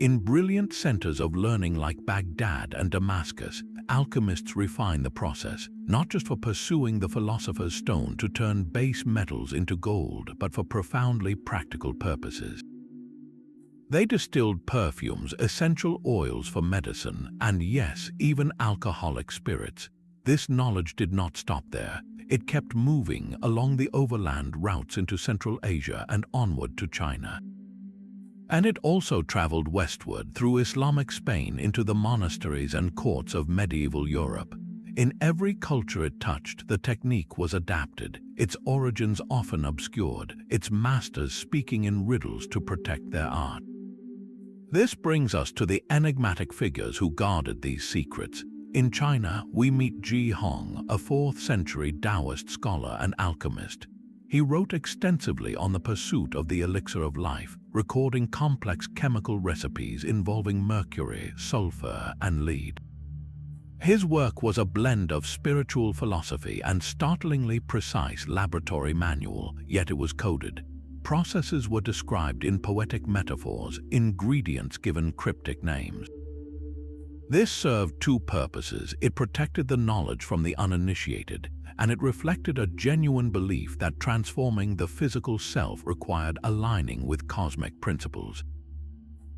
[SPEAKER 1] In brilliant centers of learning like Baghdad and Damascus, alchemists refined the process, not just for pursuing the philosopher's stone to turn base metals into gold, but for profoundly practical purposes. They distilled perfumes, essential oils for medicine, and yes, even alcoholic spirits. This knowledge did not stop there. It kept moving along the overland routes into Central Asia and onward to China. And it also traveled westward through Islamic Spain into the monasteries and courts of medieval Europe. In every culture it touched, the technique was adapted, its origins often obscured, its masters speaking in riddles to protect their art. This brings us to the enigmatic figures who guarded these secrets. In China, we meet Ji Hong, a 4th century Taoist scholar and alchemist. He wrote extensively on the pursuit of the elixir of life, recording complex chemical recipes involving mercury, sulfur, and lead. His work was a blend of spiritual philosophy and startlingly precise laboratory manual, yet it was coded. Processes were described in poetic metaphors, ingredients given cryptic names. This served two purposes. It protected the knowledge from the uninitiated, and it reflected a genuine belief that transforming the physical self required aligning with cosmic principles.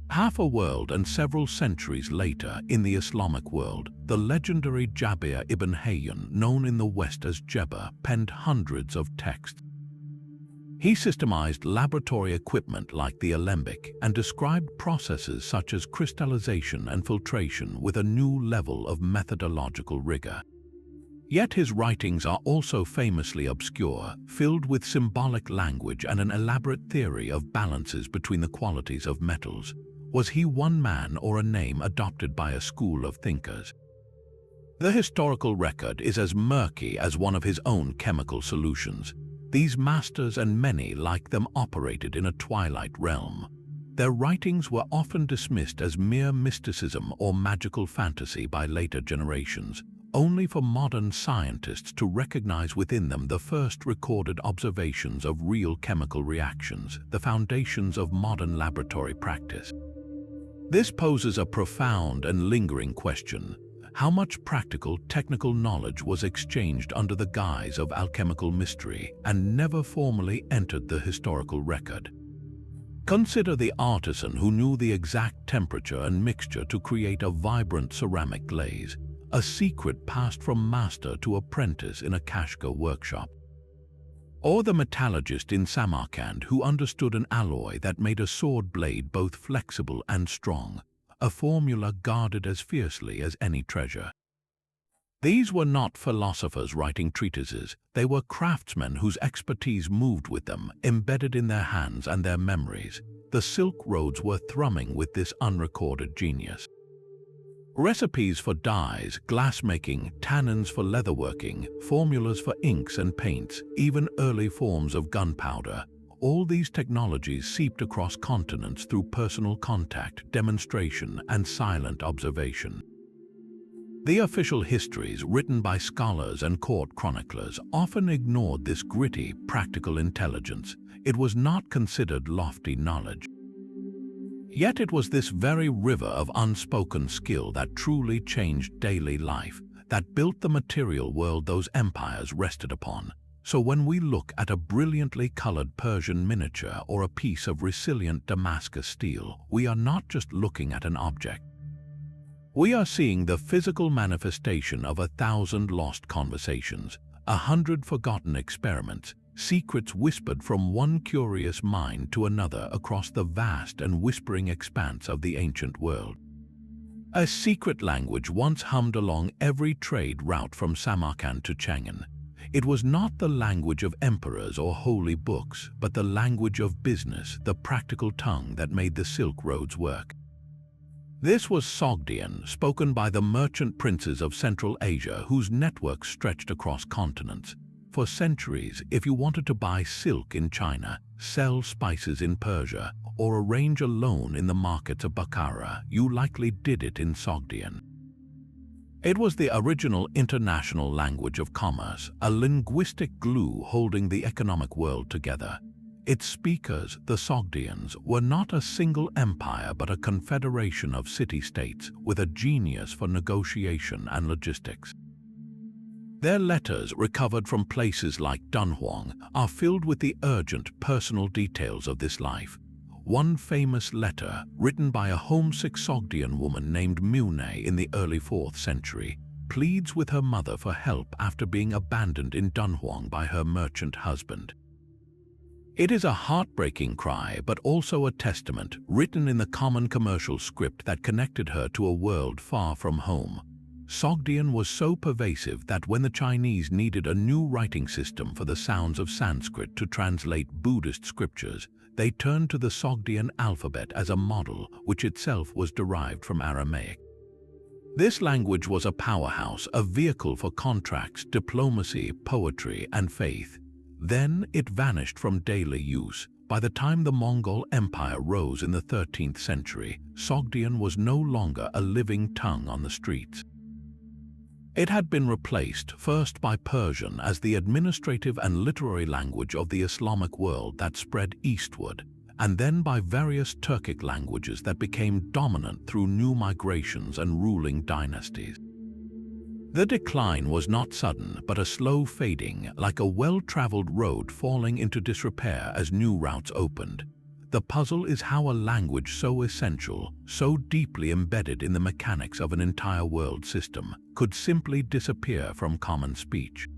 [SPEAKER 1] Half a world and several centuries later, in the Islamic world, the legendary Jabir ibn Hayyan, known in the West as Geber, penned hundreds of texts. He systemized laboratory equipment like the alembic and described processes such as crystallization and filtration with a new level of methodological rigor. Yet his writings are also famously obscure, filled with symbolic language and an elaborate theory of balances between the qualities of metals. Was he one man or a name adopted by a school of thinkers? The historical record is as murky as one of his own chemical solutions. These masters and many like them operated in a twilight realm. Their writings were often dismissed as mere mysticism or magical fantasy by later generations, only for modern scientists to recognize within them the first recorded observations of real chemical reactions, the foundations of modern laboratory practice. This poses a profound and lingering question. How much practical, technical knowledge was exchanged under the guise of alchemical mystery and never formally entered the historical record? Consider the artisan who knew the exact temperature and mixture to create a vibrant ceramic glaze, a secret passed from master to apprentice in a Kashgar workshop. Or the metallurgist in Samarkand who understood an alloy that made a sword blade both flexible and strong, a formula guarded as fiercely as any treasure. These were not philosophers writing treatises, they were craftsmen whose expertise moved with them, embedded in their hands and their memories. The Silk Roads were thrumming with this unrecorded genius. Recipes for dyes, glassmaking, tannins for leatherworking, formulas for inks and paints, even early forms of gunpowder. All these technologies seeped across continents through personal contact, demonstration, and silent observation. The official histories written by scholars and court chroniclers often ignored this gritty, practical intelligence. It was not considered lofty knowledge. Yet it was this very river of unspoken skill that truly changed daily life, that built the material world those empires rested upon. So when we look at a brilliantly colored Persian miniature or a piece of resilient Damascus steel, we are not just looking at an object. We are seeing the physical manifestation of 1,000 lost conversations, 100 forgotten experiments, secrets whispered from one curious mind to another across the vast and whispering expanse of the ancient world. A secret language once hummed along every trade route from Samarkand to Chang'an. It was not the language of emperors or holy books, but the language of business, the practical tongue that made the Silk Roads work. This was Sogdian, spoken by the merchant princes of Central Asia whose networks stretched across continents. For centuries, if you wanted to buy silk in China, sell spices in Persia, or arrange a loan in the markets of Bukhara, you likely did it in Sogdian. It was the original international language of commerce, a linguistic glue holding the economic world together. Its speakers, the Sogdians, were not a single empire but a confederation of city-states with a genius for negotiation and logistics. Their letters, recovered from places like Dunhuang, are filled with the urgent, personal details of this life. One famous letter, written by a homesick Sogdian woman named Mune in the early 4th century, pleads with her mother for help after being abandoned in Dunhuang by her merchant husband. It is a heartbreaking cry, but also a testament, written in the common commercial script that connected her to a world far from home. Sogdian was so pervasive that when the Chinese needed a new writing system for the sounds of Sanskrit to translate Buddhist scriptures, they turned to the Sogdian alphabet as a model, which itself was derived from Aramaic. This language was a powerhouse, a vehicle for contracts, diplomacy, poetry, and faith. Then it vanished from daily use. By the time the Mongol Empire rose in the 13th century, Sogdian was no longer a living tongue on the streets. It had been replaced first by Persian as the administrative and literary language of the Islamic world that spread eastward, and then by various Turkic languages that became dominant through new migrations and ruling dynasties. The decline was not sudden, but a slow fading, like a well-traveled road falling into disrepair as new routes opened. The puzzle is how a language so essential, so deeply embedded in the mechanics of an entire world system, could simply disappear from common speech.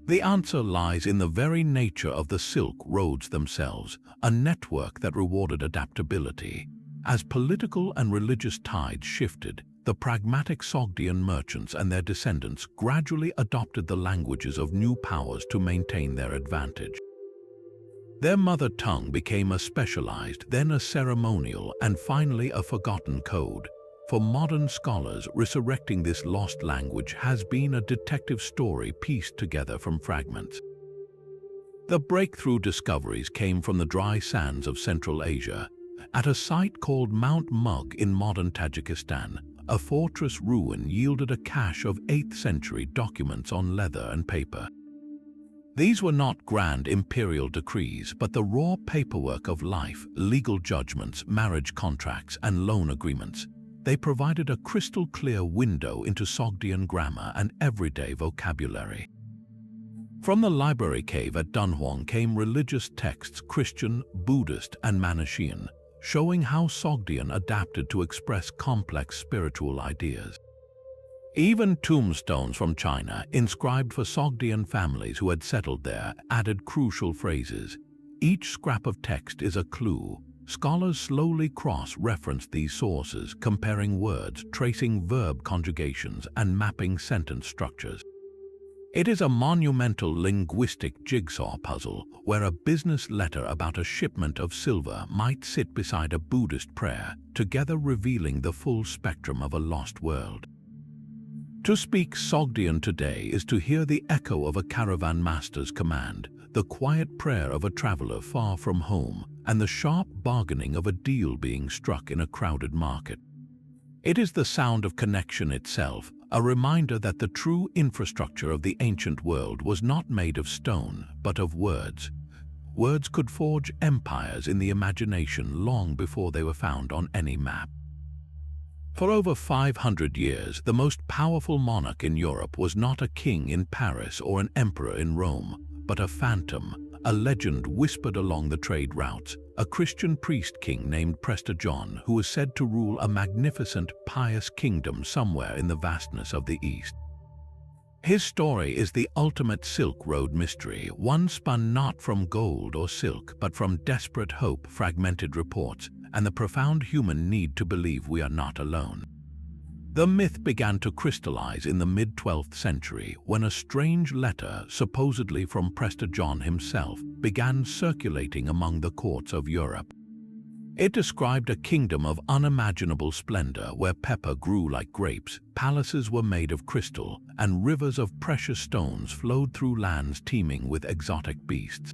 [SPEAKER 1] The answer lies in the very nature of the Silk Roads themselves, a network that rewarded adaptability. As political and religious tides shifted, the pragmatic Sogdian merchants and their descendants gradually adopted the languages of new powers to maintain their advantage. Their mother tongue became a specialized, then a ceremonial, and finally a forgotten code. For modern scholars, resurrecting this lost language has been a detective story pieced together from fragments. The breakthrough discoveries came from the dry sands of Central Asia. At a site called Mount Mug in modern Tajikistan, a fortress ruin yielded a cache of 8th century documents on leather and paper. These were not grand imperial decrees, but the raw paperwork of life, legal judgments, marriage contracts, and loan agreements. They provided a crystal-clear window into Sogdian grammar and everyday vocabulary. From the library cave at Dunhuang came religious texts, Christian, Buddhist, and Manichaean, showing how Sogdian adapted to express complex spiritual ideas. Even tombstones from China, inscribed for Sogdian families who had settled there, added crucial phrases. Each scrap of text is a clue. Scholars slowly cross-referenced these sources, comparing words, tracing verb conjugations, and mapping sentence structures. It is a monumental linguistic jigsaw puzzle where a business letter about a shipment of silver might sit beside a Buddhist prayer, together revealing the full spectrum of a lost world. To speak Sogdian today is to hear the echo of a caravan master's command, the quiet prayer of a traveler far from home, and the sharp bargaining of a deal being struck in a crowded market. It is the sound of connection itself, a reminder that the true infrastructure of the ancient world was not made of stone, but of words. Words could forge empires in the imagination long before they were found on any map. For over 500 years, the most powerful monarch in Europe was not a king in Paris or an emperor in Rome, but a phantom, a legend whispered along the trade routes, a Christian priest king named Prester John, who was said to rule a magnificent, pious kingdom somewhere in the vastness of the East. His story is the ultimate Silk Road mystery, one spun not from gold or silk, but from desperate hope, fragmented reports, and the profound human need to believe we are not alone. The myth began to crystallize in the mid-12th century when a strange letter, supposedly from Prester John himself, began circulating among the courts of Europe. It described a kingdom of unimaginable splendor where pepper grew like grapes, palaces were made of crystal, and rivers of precious stones flowed through lands teeming with exotic beasts.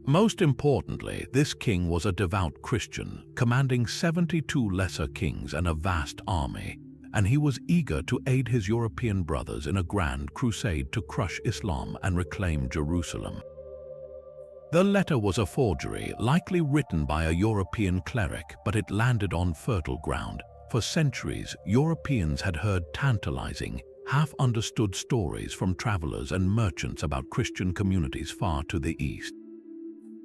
[SPEAKER 1] Most importantly, this king was a devout Christian, commanding 72 lesser kings and a vast army, and he was eager to aid his European brothers in a grand crusade to crush Islam and reclaim Jerusalem. The letter was a forgery, likely written by a European cleric, but it landed on fertile ground. For centuries, Europeans had heard tantalizing, half-understood stories from travelers and merchants about Christian communities far to the east.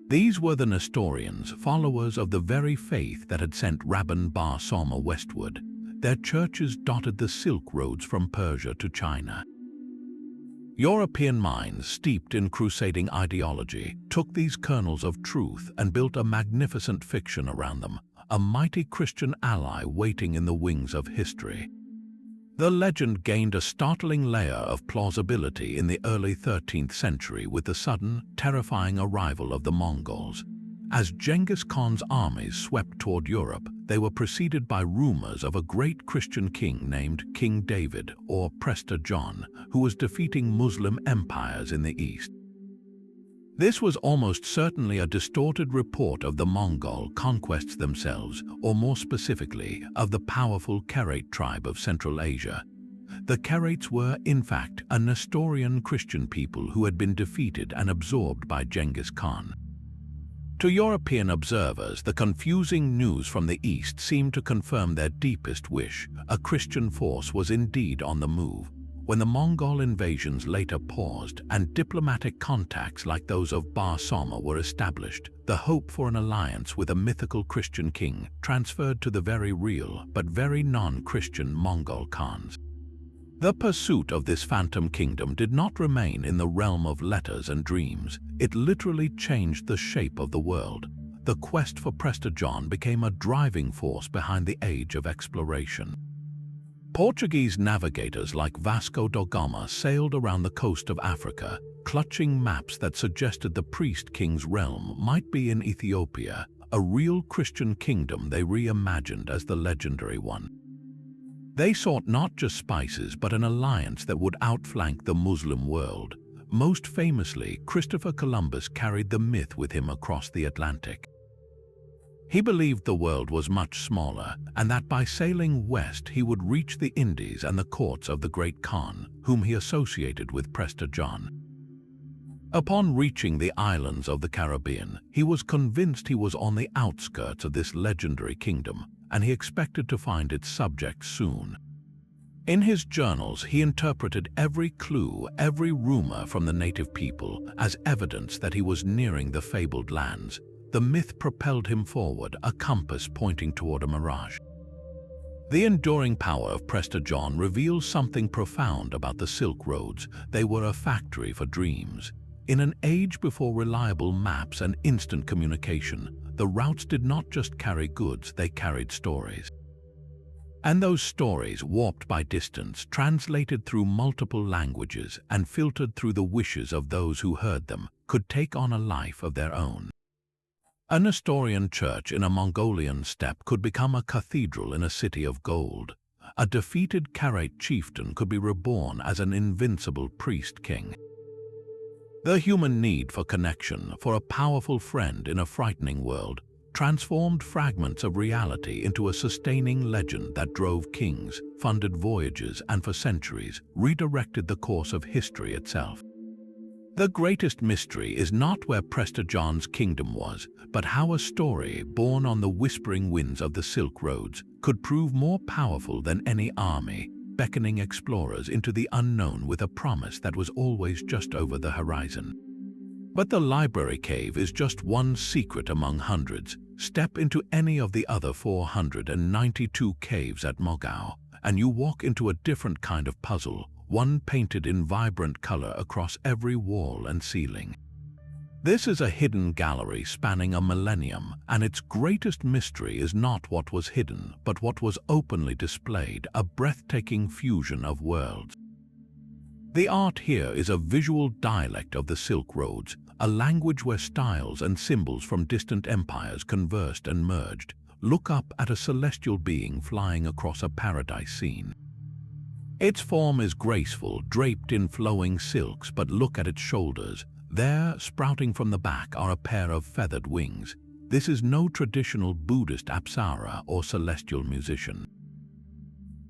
[SPEAKER 1] These were the Nestorians, followers of the very faith that had sent Rabban Bar Soma westward. Their churches dotted the Silk Roads from Persia to China. European minds, steeped in crusading ideology, took these kernels of truth and built a magnificent fiction around them, a mighty Christian ally waiting in the wings of history. The legend gained a startling layer of plausibility in the early 13th century with the sudden, terrifying arrival of the Mongols. As Genghis Khan's armies swept toward Europe, they were preceded by rumors of a great Christian king named King David, or Prester John, who was defeating Muslim empires in the east. This was almost certainly a distorted report of the Mongol conquests themselves, or more specifically, of the powerful Karaite tribe of Central Asia. The Karaites were, in fact, a Nestorian Christian people who had been defeated and absorbed by Genghis Khan. To European observers, the confusing news from the east seemed to confirm their deepest wish. A Christian force was indeed on the move. When the Mongol invasions later paused and diplomatic contacts like those of Bar Soma were established, the hope for an alliance with a mythical Christian king transferred to the very real but very non-Christian Mongol Khans. The pursuit of this phantom kingdom did not remain in the realm of letters and dreams. It literally changed the shape of the world. The quest for Prester John became a driving force behind the age of exploration. Portuguese navigators like Vasco da Gama sailed around the coast of Africa, clutching maps that suggested the priest king's realm might be in Ethiopia, a real Christian kingdom they reimagined as the legendary one. They sought not just spices but an alliance that would outflank the Muslim world. Most famously, Christopher Columbus carried the myth with him across the Atlantic. He believed the world was much smaller, and that by sailing west he would reach the Indies and the courts of the great Khan, whom he associated with Prester John. Upon reaching the islands of the Caribbean, he was convinced he was on the outskirts of this legendary kingdom, and he expected to find its subjects soon. In his journals, he interpreted every clue, every rumor from the native people as evidence that he was nearing the fabled lands. The myth propelled him forward, a compass pointing toward a mirage. The enduring power of Prester John reveals something profound about the Silk Roads. They were a factory for dreams. In an age before reliable maps and instant communication, the routes did not just carry goods, they carried stories. And those stories, warped by distance, translated through multiple languages and filtered through the wishes of those who heard them, could take on a life of their own. A Nestorian church in a Mongolian steppe could become a cathedral in a city of gold. A defeated Karait chieftain could be reborn as an invincible priest-king. The human need for connection, for a powerful friend in a frightening world, transformed fragments of reality into a sustaining legend that drove kings, funded voyages, and for centuries redirected the course of history itself. The greatest mystery is not where Prester John's kingdom was, but how a story born on the whispering winds of the Silk Roads could prove more powerful than any army, beckoning explorers into the unknown with a promise that was always just over the horizon. But the library cave is just one secret among hundreds. Step into any of the other 492 caves at Mogao, and you walk into a different kind of puzzle, one painted in vibrant color across every wall and ceiling. This is a hidden gallery spanning a millennium, and its greatest mystery is not what was hidden, but what was openly displayed, a breathtaking fusion of worlds. The art here is a visual dialect of the Silk Roads, a language where styles and symbols from distant empires conversed and merged. Look up at a celestial being flying across a paradise scene. Its form is graceful, draped in flowing silks, but look at its shoulders. There, sprouting from the back, are a pair of feathered wings. This is no traditional Buddhist apsara or celestial musician.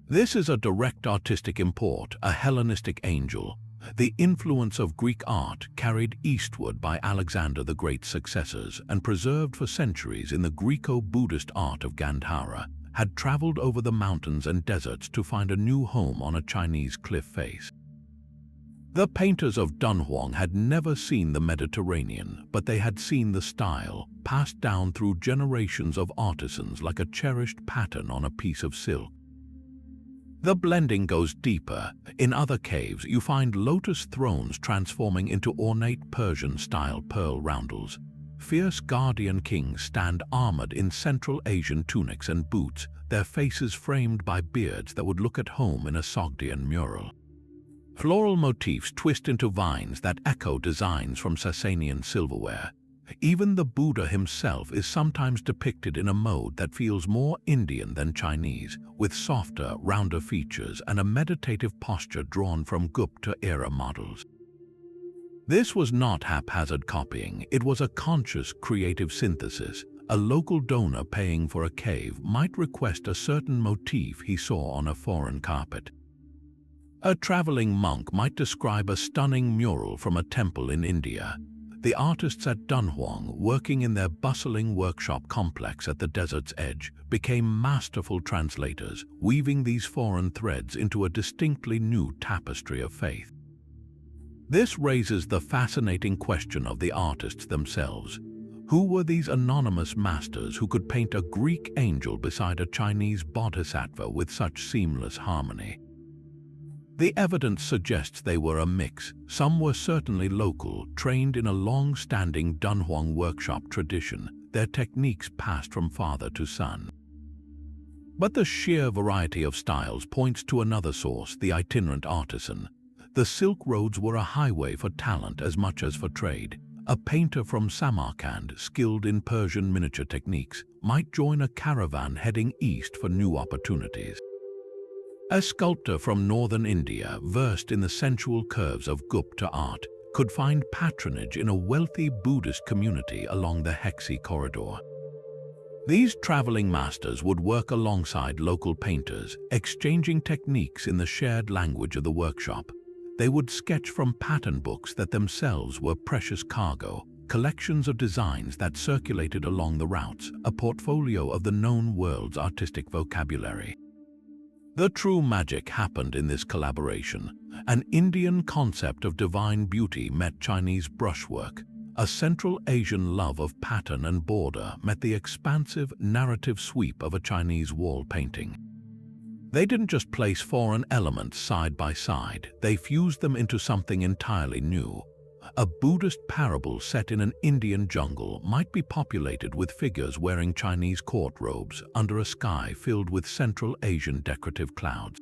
[SPEAKER 1] This is a direct artistic import, a Hellenistic angel. The influence of Greek art, carried eastward by Alexander the Great's successors and preserved for centuries in the Greco-Buddhist art of Gandhara, had traveled over the mountains and deserts to find a new home on a Chinese cliff face. The painters of Dunhuang had never seen the Mediterranean, but they had seen the style, passed down through generations of artisans like a cherished pattern on a piece of silk. The blending goes deeper. In other caves, you find lotus thrones transforming into ornate Persian-style pearl roundels. Fierce guardian kings stand armored in Central Asian tunics and boots, their faces framed by beards that would look at home in a Sogdian mural. Floral motifs twist into vines that echo designs from Sasanian silverware. Even the Buddha himself is sometimes depicted in a mode that feels more Indian than Chinese, with softer, rounder features and a meditative posture drawn from Gupta-era models. This was not haphazard copying, it was a conscious, creative synthesis. A local donor paying for a cave might request a certain motif he saw on a foreign carpet. A traveling monk might describe a stunning mural from a temple in India. The artists at Dunhuang, working in their bustling workshop complex at the desert's edge, became masterful translators, weaving these foreign threads into a distinctly new tapestry of faith. This raises the fascinating question of the artists themselves. Who were these anonymous masters who could paint a Greek angel beside a Chinese bodhisattva with such seamless harmony? The evidence suggests they were a mix. Some were certainly local, trained in a long-standing Dunhuang workshop tradition, their techniques passed from father to son. But the sheer variety of styles points to another source, the itinerant artisan. The Silk Roads were a highway for talent as much as for trade. A painter from Samarkand, skilled in Persian miniature techniques, might join a caravan heading east for new opportunities. A sculptor from northern India, versed in the sensual curves of Gupta art, could find patronage in a wealthy Buddhist community along the Hexi corridor. These traveling masters would work alongside local painters, exchanging techniques in the shared language of the workshop. They would sketch from pattern books that themselves were precious cargo, collections of designs that circulated along the routes, a portfolio of the known world's artistic vocabulary. The true magic happened in this collaboration. An Indian concept of divine beauty met Chinese brushwork. A Central Asian love of pattern and border met the expansive narrative sweep of a Chinese wall painting. They didn't just place foreign elements side by side, they fused them into something entirely new. A Buddhist parable set in an Indian jungle might be populated with figures wearing Chinese court robes under a sky filled with Central Asian decorative clouds.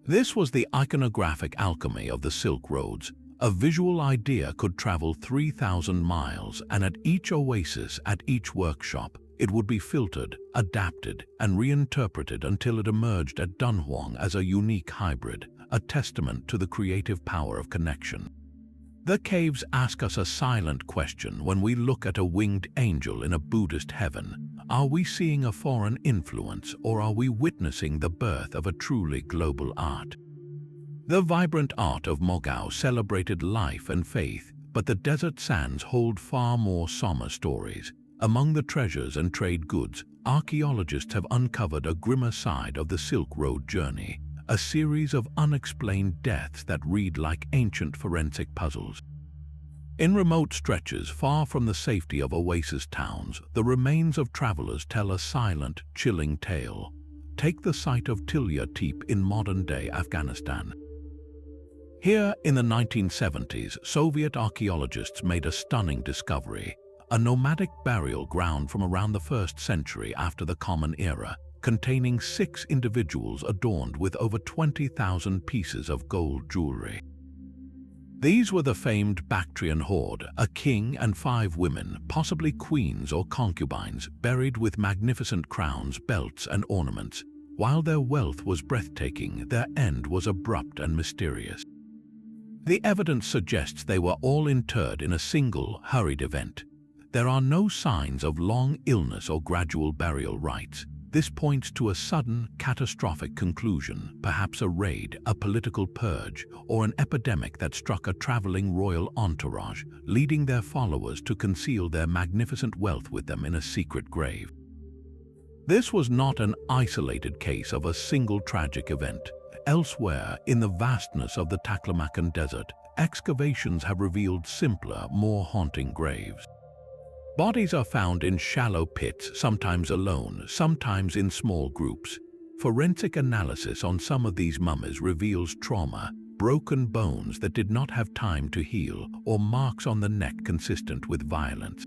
[SPEAKER 1] This was the iconographic alchemy of the Silk Roads. A visual idea could travel 3,000 miles, and at each oasis, at each workshop, it would be filtered, adapted, and reinterpreted until it emerged at Dunhuang as a unique hybrid, a testament to the creative power of connection. The caves ask us a silent question when we look at a winged angel in a Buddhist heaven. Are we seeing a foreign influence, or are we witnessing the birth of a truly global art? The vibrant art of Mogao celebrated life and faith, but the desert sands hold far more somber stories. Among the treasures and trade goods, archaeologists have uncovered a grimmer side of the Silk Road journey, a series of unexplained deaths that read like ancient forensic puzzles. In remote stretches far from the safety of oasis towns, the remains of travelers tell a silent, chilling tale. Take the site of Tilya Teep in modern-day Afghanistan. Here, in the 1970s, Soviet archaeologists made a stunning discovery, a nomadic burial ground from around the 1st century after the Common Era, containing 6 individuals adorned with over 20,000 pieces of gold jewelry. These were the famed Bactrian horde, a king and 5 women, possibly queens or concubines, buried with magnificent crowns, belts, and ornaments. While their wealth was breathtaking, their end was abrupt and mysterious. The evidence suggests they were all interred in a single, hurried event. There are no signs of long illness or gradual burial rites. This points to a sudden, catastrophic conclusion, perhaps a raid, a political purge, or an epidemic that struck a traveling royal entourage, leading their followers to conceal their magnificent wealth with them in a secret grave. This was not an isolated case of a single tragic event. Elsewhere, in the vastness of the Taklamakan Desert, excavations have revealed simpler, more haunting graves. Bodies are found in shallow pits, sometimes alone, sometimes in small groups. Forensic analysis on some of these mummies reveals trauma, broken bones that did not have time to heal, or marks on the neck consistent with violence.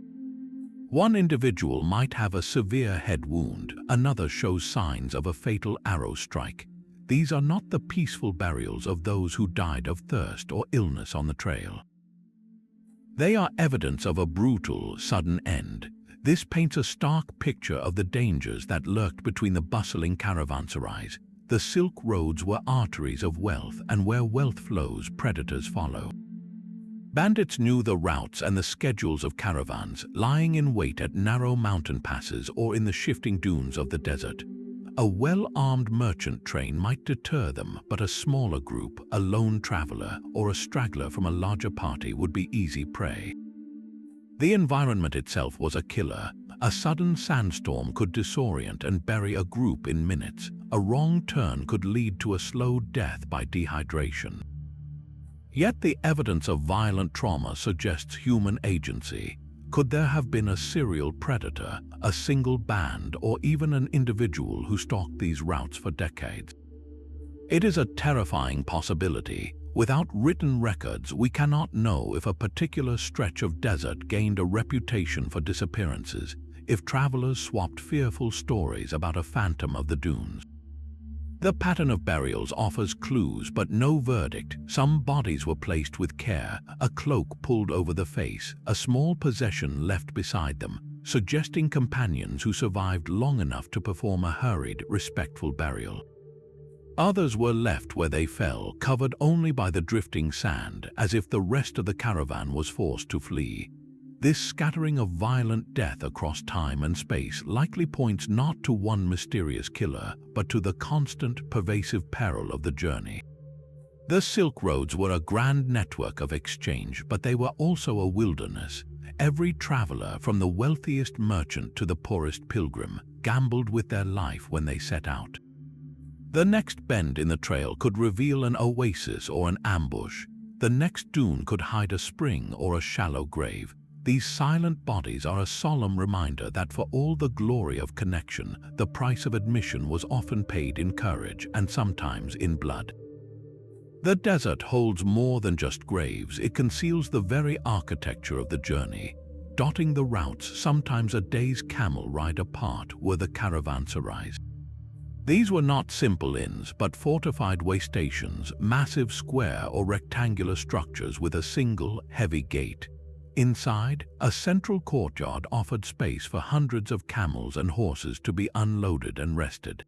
[SPEAKER 1] One individual might have a severe head wound, another shows signs of a fatal arrow strike. These are not the peaceful burials of those who died of thirst or illness on the trail. They are evidence of a brutal, sudden end. This paints a stark picture of the dangers that lurked between the bustling caravanserais. The Silk Roads were arteries of wealth, and where wealth flows, predators follow. Bandits knew the routes and the schedules of caravans, lying in wait at narrow mountain passes or in the shifting dunes of the desert. A well-armed merchant train might deter them, but a smaller group, a lone traveler, or a straggler from a larger party would be easy prey. The environment itself was a killer. A sudden sandstorm could disorient and bury a group in minutes. A wrong turn could lead to a slow death by dehydration. Yet the evidence of violent trauma suggests human agency. Could there have been a serial predator, a single band, or even an individual who stalked these routes for decades? It is a terrifying possibility. Without written records, we cannot know if a particular stretch of desert gained a reputation for disappearances, if travelers swapped fearful stories about a phantom of the dunes. The pattern of burials offers clues but no verdict. Some bodies were placed with care, a cloak pulled over the face, a small possession left beside them, suggesting companions who survived long enough to perform a hurried, respectful burial. Others were left where they fell, covered only by the drifting sand, as if the rest of the caravan was forced to flee. This scattering of violent death across time and space likely points not to one mysterious killer, but to the constant, pervasive peril of the journey. The Silk Roads were a grand network of exchange, but they were also a wilderness. Every traveler, from the wealthiest merchant to the poorest pilgrim, gambled with their life when they set out. The next bend in the trail could reveal an oasis or an ambush. The next dune could hide a spring or a shallow grave. These silent bodies are a solemn reminder that for all the glory of connection, the price of admission was often paid in courage and sometimes in blood. The desert holds more than just graves. It conceals the very architecture of the journey. Dotting the routes, sometimes a day's camel ride apart, were the caravanserais. These were not simple inns, but fortified way stations, massive square or rectangular structures with a single, heavy gate. Inside, a central courtyard offered space for hundreds of camels and horses to be unloaded and rested.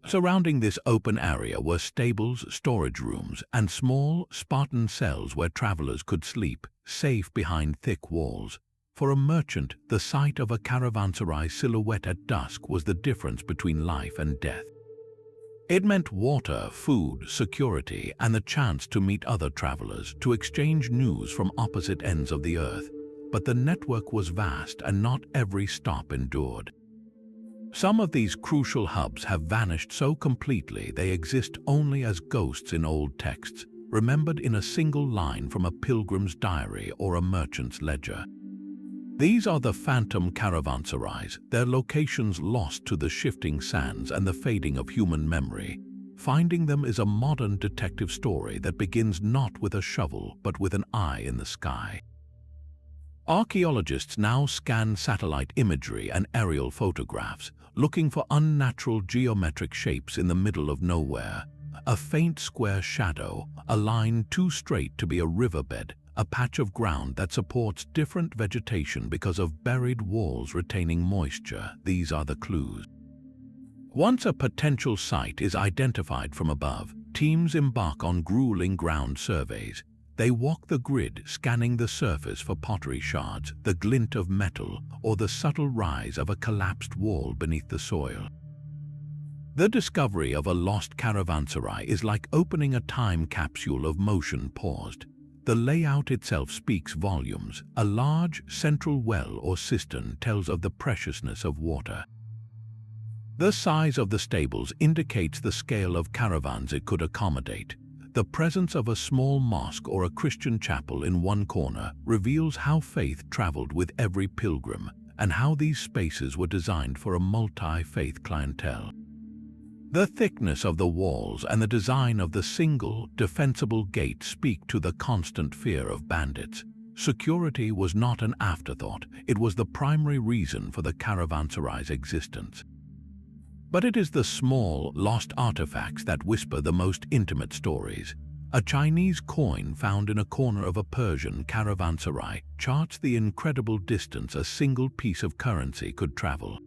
[SPEAKER 1] Surrounding this open area were stables, storage rooms, and small, Spartan cells where travelers could sleep, safe behind thick walls. For a merchant, the sight of a caravanserai silhouette at dusk was the difference between life and death. It meant water, food, security, and the chance to meet other travelers, to exchange news from opposite ends of the earth. But the network was vast, and not every stop endured. Some of these crucial hubs have vanished so completely they exist only as ghosts in old texts, remembered in a single line from a pilgrim's diary or a merchant's ledger. These are the phantom caravanserais, their locations lost to the shifting sands and the fading of human memory. Finding them is a modern detective story that begins not with a shovel but with an eye in the sky. Archaeologists now scan satellite imagery and aerial photographs, looking for unnatural geometric shapes in the middle of nowhere. A faint square shadow, a line too straight to be a riverbed, a patch of ground that supports different vegetation because of buried walls retaining moisture. These are the clues. Once a potential site is identified from above, teams embark on grueling ground surveys. They walk the grid, scanning the surface for pottery shards, the glint of metal, or the subtle rise of a collapsed wall beneath the soil. The discovery of a lost caravanserai is like opening a time capsule of motion paused. The layout itself speaks volumes. A large central well or cistern tells of the preciousness of water. The size of the stables indicates the scale of caravans it could accommodate. The presence of a small mosque or a Christian chapel in one corner reveals how faith traveled with every pilgrim and how these spaces were designed for a multi-faith clientele. The thickness of the walls and the design of the single, defensible gate speak to the constant fear of bandits. Security was not an afterthought, it was the primary reason for the caravanserai's existence. But it is the small, lost artifacts that whisper the most intimate stories. A Chinese coin found in a corner of a Persian caravanserai charts the incredible distance a single piece of currency could travel.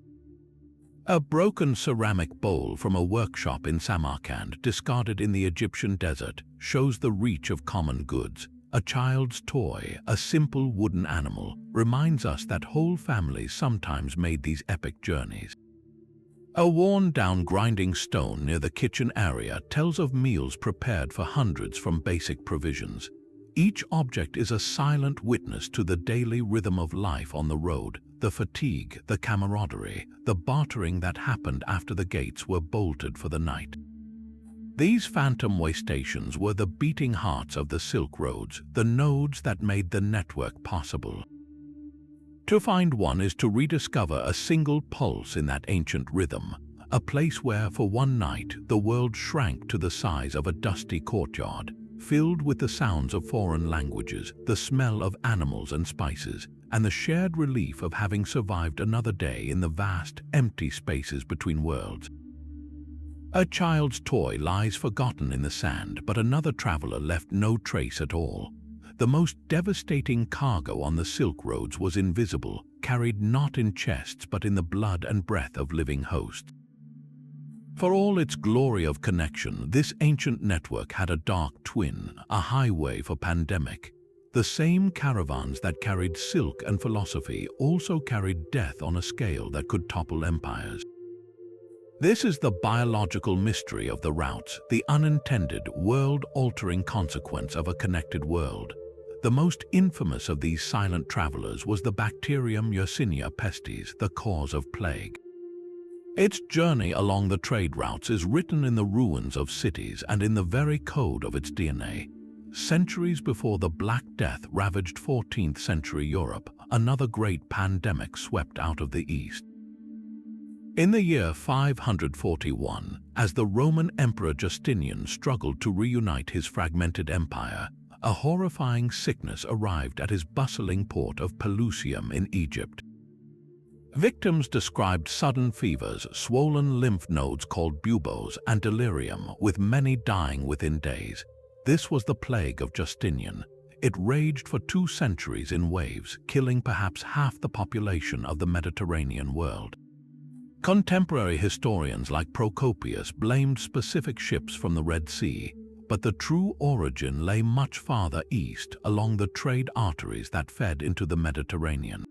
[SPEAKER 1] A broken ceramic bowl from a workshop in Samarkand, discarded in the Egyptian desert, shows the reach of common goods. A child's toy, a simple wooden animal, reminds us that whole families sometimes made these epic journeys. A worn-down grinding stone near the kitchen area tells of meals prepared for hundreds from basic provisions. Each object is a silent witness to the daily rhythm of life on the road, the fatigue, the camaraderie, the bartering that happened after the gates were bolted for the night. These phantom way stations were the beating hearts of the Silk Roads, the nodes that made the network possible. To find one is to rediscover a single pulse in that ancient rhythm, a place where, for one night, the world shrank to the size of a dusty courtyard, filled with the sounds of foreign languages, the smell of animals and spices, and the shared relief of having survived another day in the vast, empty spaces between worlds. A child's toy lies forgotten in the sand, but another traveler left no trace at all. The most devastating cargo on the Silk Roads was invisible, carried not in chests but in the blood and breath of living hosts. For all its glory of connection, this ancient network had a dark twin, a highway for pandemic. The same caravans that carried silk and philosophy also carried death on a scale that could topple empires. This is the biological mystery of the routes, the unintended, world-altering consequence of a connected world. The most infamous of these silent travelers was the bacterium Yersinia pestis, the cause of plague. Its journey along the trade routes is written in the ruins of cities and in the very code of its DNA. Centuries before the Black Death ravaged 14th century Europe, another great pandemic swept out of the East. In the year 541, as the Roman Emperor Justinian struggled to reunite his fragmented empire, a horrifying sickness arrived at his bustling port of Pelusium in Egypt. Victims described sudden fevers, swollen lymph nodes called buboes, and delirium, with many dying within days. This was the plague of Justinian. It raged for 2 centuries in waves, killing perhaps half the population of the Mediterranean world. Contemporary historians like Procopius blamed specific ships from the Red Sea, but the true origin lay much farther east along the trade arteries that fed into the Mediterranean.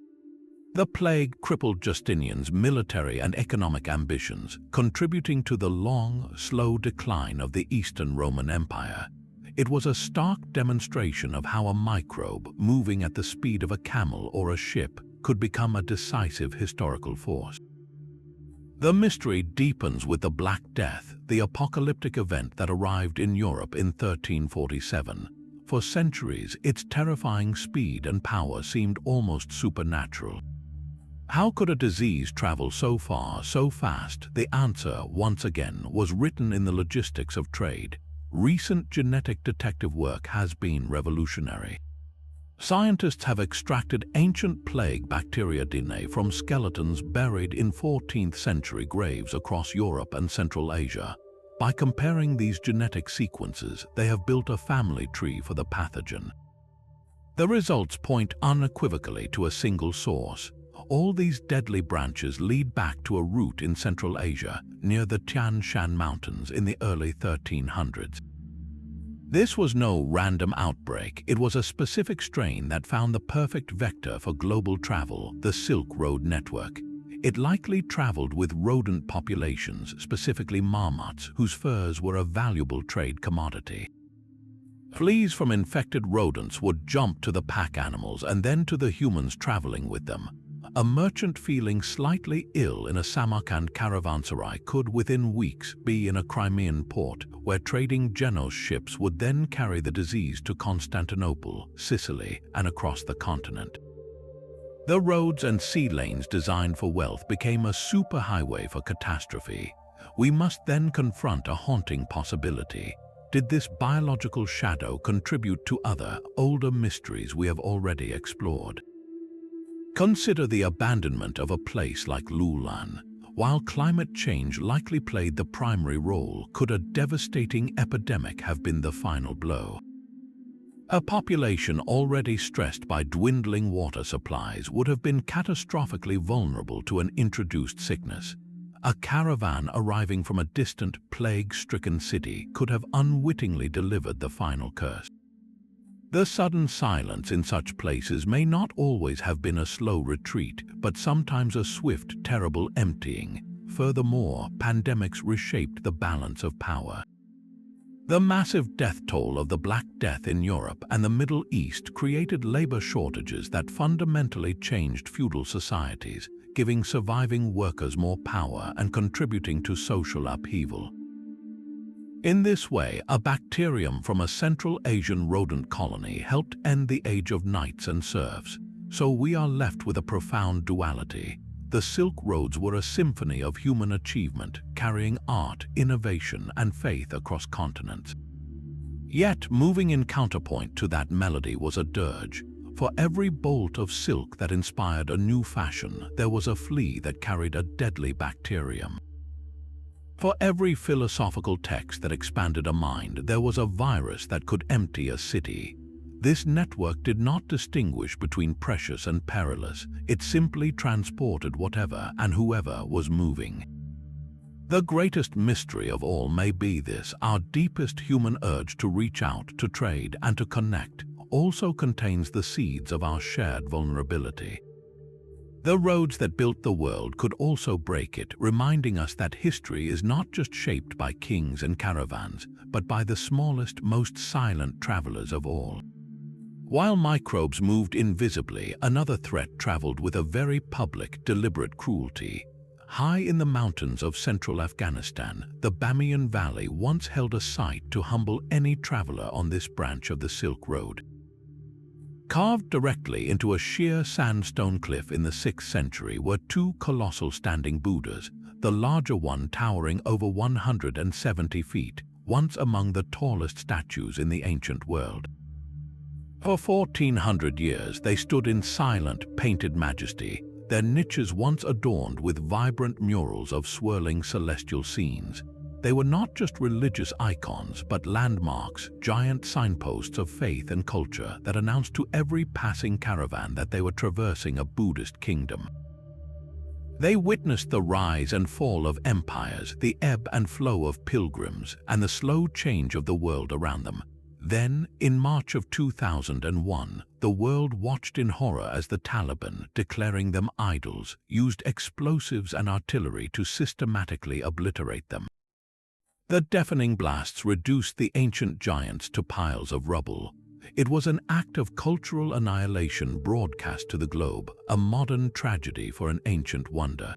[SPEAKER 1] The plague crippled Justinian's military and economic ambitions, contributing to the long, slow decline of the Eastern Roman Empire. It was a stark demonstration of how a microbe, moving at the speed of a camel or a ship, could become a decisive historical force. The mystery deepens with the Black Death, the apocalyptic event that arrived in Europe in 1347. For centuries, its terrifying speed and power seemed almost supernatural. How could a disease travel so far, so fast? The answer, once again, was written in the logistics of trade. Recent genetic detective work has been revolutionary. Scientists have extracted ancient plague bacteria DNA from skeletons buried in 14th century graves across Europe and Central Asia. By comparing these genetic sequences, they have built a family tree for the pathogen. The results point unequivocally to a single source. All these deadly branches lead back to a root in Central Asia, near the Tian Shan Mountains in the early 1300s. This was no random outbreak. It was a specific strain that found the perfect vector for global travel, the Silk Road network. It likely traveled with rodent populations, specifically marmots, whose furs were a valuable trade commodity. Fleas from infected rodents would jump to the pack animals and then to the humans traveling with them. A merchant feeling slightly ill in a Samarkand caravanserai could within weeks be in a Crimean port, where trading Genoese ships would then carry the disease to Constantinople, Sicily, and across the continent. The roads and sea lanes designed for wealth became a superhighway for catastrophe. We must then confront a haunting possibility. Did this biological shadow contribute to other, older mysteries we have already explored? Consider the abandonment of a place like Loulan. While climate change likely played the primary role, could a devastating epidemic have been the final blow? A population already stressed by dwindling water supplies would have been catastrophically vulnerable to an introduced sickness. A caravan arriving from a distant, plague-stricken city could have unwittingly delivered the final curse. The sudden silence in such places may not always have been a slow retreat, but sometimes a swift, terrible emptying. Furthermore, pandemics reshaped the balance of power. The massive death toll of the Black Death in Europe and the Middle East created labor shortages that fundamentally changed feudal societies, giving surviving workers more power and contributing to social upheaval. In this way, a bacterium from a Central Asian rodent colony helped end the age of knights and serfs. So we are left with a profound duality. The Silk Roads were a symphony of human achievement, carrying art, innovation, and faith across continents. Yet, moving in counterpoint to that melody was a dirge. For every bolt of silk that inspired a new fashion, there was a flea that carried a deadly bacterium. For every philosophical text that expanded a mind, there was a virus that could empty a city. This network did not distinguish between precious and perilous. It simply transported whatever and whoever was moving. The greatest mystery of all may be this: our deepest human urge to reach out, to trade, and to connect also contains the seeds of our shared vulnerability. The roads that built the world could also break it, reminding us that history is not just shaped by kings and caravans, but by the smallest, most silent travelers of all. While microbes moved invisibly, another threat traveled with a very public, deliberate cruelty. High in the mountains of central Afghanistan, the Bamiyan Valley once held a sight to humble any traveler on this branch of the Silk Road. Carved directly into a sheer sandstone cliff in the 6th century were two colossal standing Buddhas, the larger one towering over 170 feet, once among the tallest statues in the ancient world. For 1400 years they stood in silent, painted majesty, their niches once adorned with vibrant murals of swirling celestial scenes. They were not just religious icons, but landmarks, giant signposts of faith and culture that announced to every passing caravan that they were traversing a Buddhist kingdom. They witnessed the rise and fall of empires, the ebb and flow of pilgrims, and the slow change of the world around them. Then, in March of 2001, the world watched in horror as the Taliban, declaring them idols, used explosives and artillery to systematically obliterate them. The deafening blasts reduced the ancient giants to piles of rubble. It was an act of cultural annihilation broadcast to the globe, a modern tragedy for an ancient wonder.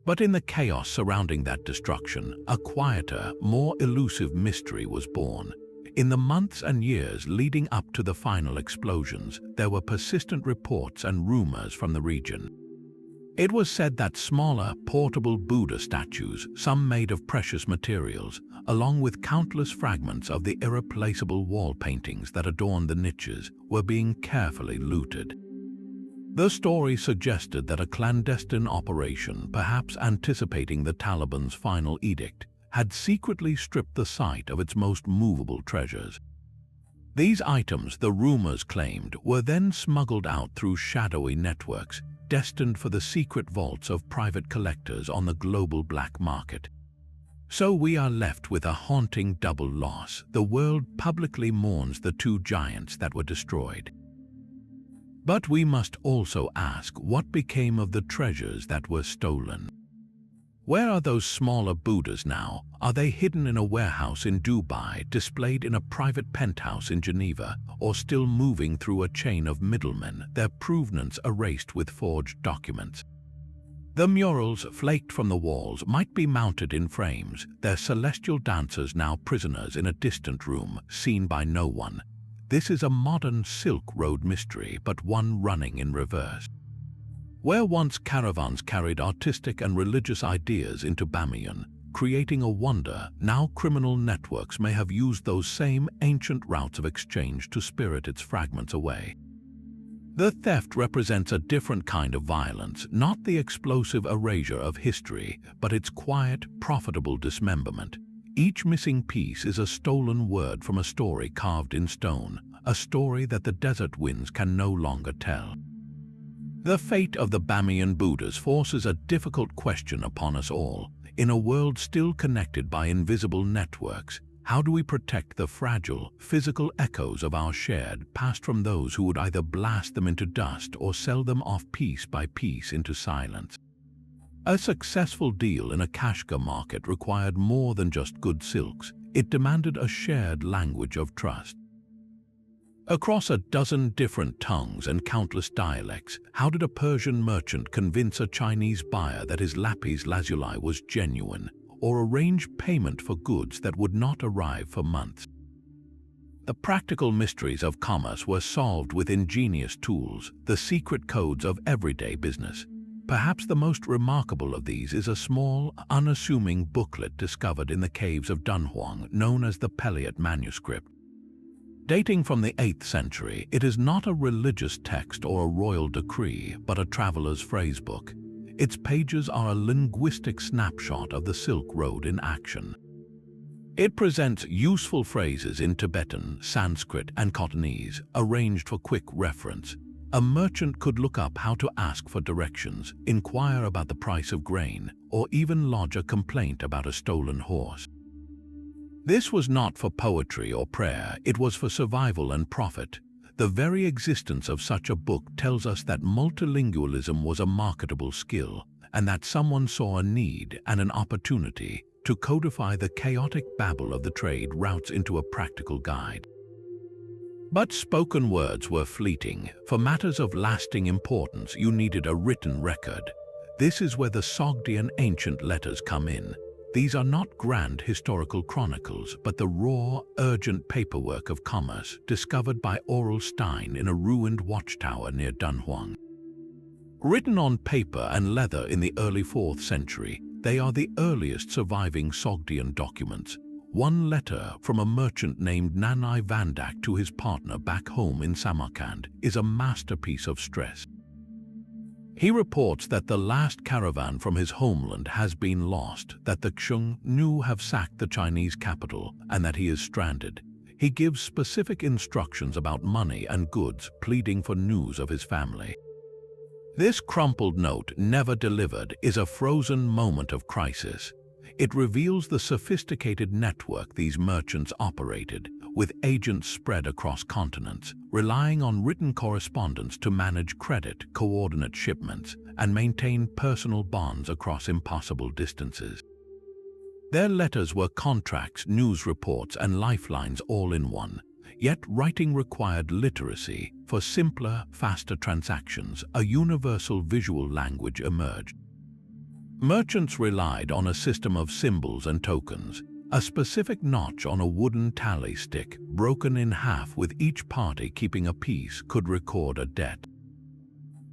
[SPEAKER 1] But in the chaos surrounding that destruction, a quieter, more elusive mystery was born. In the months and years leading up to the final explosions, there were persistent reports and rumors from the region. It was said that smaller, portable Buddha statues, some made of precious materials, along with countless fragments of the irreplaceable wall paintings that adorned the niches, were being carefully looted. The story suggested that a clandestine operation, perhaps anticipating the Taliban's final edict, had secretly stripped the site of its most movable treasures. These items, the rumors claimed, were then smuggled out through shadowy networks, destined for the secret vaults of private collectors on the global black market. So we are left with a haunting double loss. The world publicly mourns the two giants that were destroyed. But we must also ask, what became of the treasures that were stolen? Where are those smaller Buddhas now? Are they hidden in a warehouse in Dubai, displayed in a private penthouse in Geneva, or still moving through a chain of middlemen, their provenance erased with forged documents? The murals, flaked from the walls, might be mounted in frames, their celestial dancers now prisoners in a distant room, seen by no one. This is a modern Silk Road mystery, but one running in reverse. Where once caravans carried artistic and religious ideas into Bamiyan, creating a wonder, now criminal networks may have used those same ancient routes of exchange to spirit its fragments away. The theft represents a different kind of violence, not the explosive erasure of history, but its quiet, profitable dismemberment. Each missing piece is a stolen word from a story carved in stone, a story that the desert winds can no longer tell. The fate of the Bamiyan Buddhas forces a difficult question upon us all. In a world still connected by invisible networks, how do we protect the fragile, physical echoes of our shared past from those who would either blast them into dust or sell them off piece by piece into silence? A successful deal in a Kashgar market required more than just good silks. It demanded a shared language of trust. Across a dozen different tongues and countless dialects, how did a Persian merchant convince a Chinese buyer that his lapis lazuli was genuine, or arrange payment for goods that would not arrive for months? The practical mysteries of commerce were solved with ingenious tools, the secret codes of everyday business. Perhaps the most remarkable of these is a small, unassuming booklet discovered in the caves of Dunhuang, known as the Peliot manuscript. Dating from the 8th century, it is not a religious text or a royal decree, but a traveler's phrasebook. Its pages are a linguistic snapshot of the Silk Road in action. It presents useful phrases in Tibetan, Sanskrit, and Cantonese, arranged for quick reference. A merchant could look up how to ask for directions, inquire about the price of grain, or even lodge a complaint about a stolen horse. This was not for poetry or prayer, it was for survival and profit. The very existence of such a book tells us that multilingualism was a marketable skill, and that someone saw a need and an opportunity to codify the chaotic babble of the trade routes into a practical guide. But spoken words were fleeting. For matters of lasting importance, you needed a written record. This is where the Sogdian ancient letters come in. These are not grand historical chronicles, but the raw, urgent paperwork of commerce discovered by Oral Stein in a ruined watchtower near Dunhuang. Written on paper and leather in the early 4th century, they are the earliest surviving Sogdian documents. One letter from a merchant named Nanai Vandak to his partner back home in Samarkand is a masterpiece of stress. He reports that the last caravan from his homeland has been lost, that the Xiongnu have sacked the Chinese capital, and that he is stranded. He gives specific instructions about money and goods, pleading for news of his family. This crumpled note, never delivered, is a frozen moment of crisis. It reveals the sophisticated network these merchants operated, with agents spread across continents, relying on written correspondence to manage credit, coordinate shipments, and maintain personal bonds across impossible distances. Their letters were contracts, news reports, and lifelines all in one. Yet writing required literacy. For simpler, faster transactions, a universal visual language emerged. Merchants relied on a system of symbols and tokens. A specific notch on a wooden tally stick, broken in half with each party keeping a piece, could record a debt.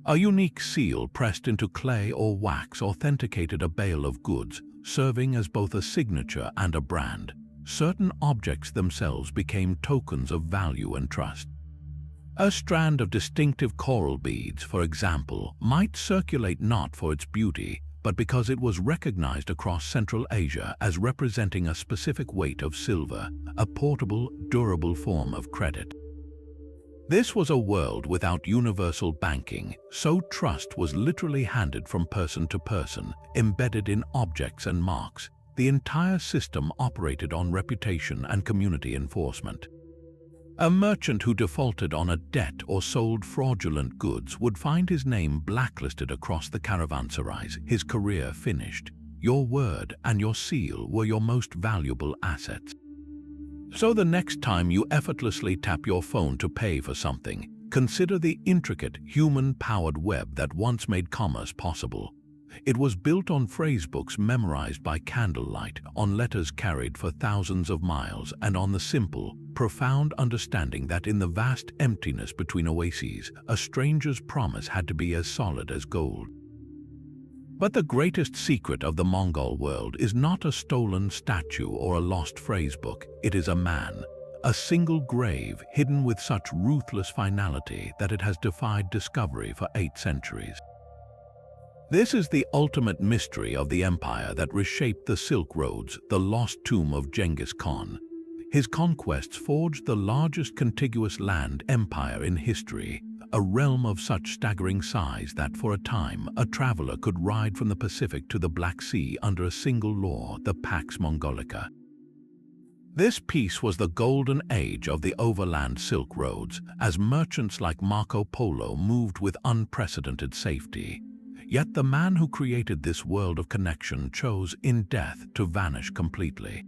[SPEAKER 1] A unique seal pressed into clay or wax authenticated a bale of goods, serving as both a signature and a brand. Certain objects themselves became tokens of value and trust. A strand of distinctive coral beads, for example, might circulate not for its beauty, but because it was recognized across Central Asia as representing a specific weight of silver, a portable, durable form of credit. This was a world without universal banking, so trust was literally handed from person to person, embedded in objects and marks. The entire system operated on reputation and community enforcement. A merchant who defaulted on a debt or sold fraudulent goods would find his name blacklisted across the caravanserais, his career finished. Your word and your seal were your most valuable assets. So the next time you effortlessly tap your phone to pay for something, consider the intricate, human-powered web that once made commerce possible. It was built on phrasebooks memorized by candlelight, on letters carried for thousands of miles, and on the simple, profound understanding that in the vast emptiness between oases, a stranger's promise had to be as solid as gold. But the greatest secret of the Mongol world is not a stolen statue or a lost phrasebook. It is a man, a single grave hidden with such ruthless finality that it has defied discovery for 8 centuries. This is the ultimate mystery of the empire that reshaped the Silk Roads, the lost tomb of Genghis Khan. His conquests forged the largest contiguous land empire in history, a realm of such staggering size that for a time a traveler could ride from the Pacific to the Black Sea under a single law, the Pax Mongolica. This peace was the golden age of the overland Silk Roads, as merchants like Marco Polo moved with unprecedented safety. Yet the man who created this world of connection chose in death to vanish completely.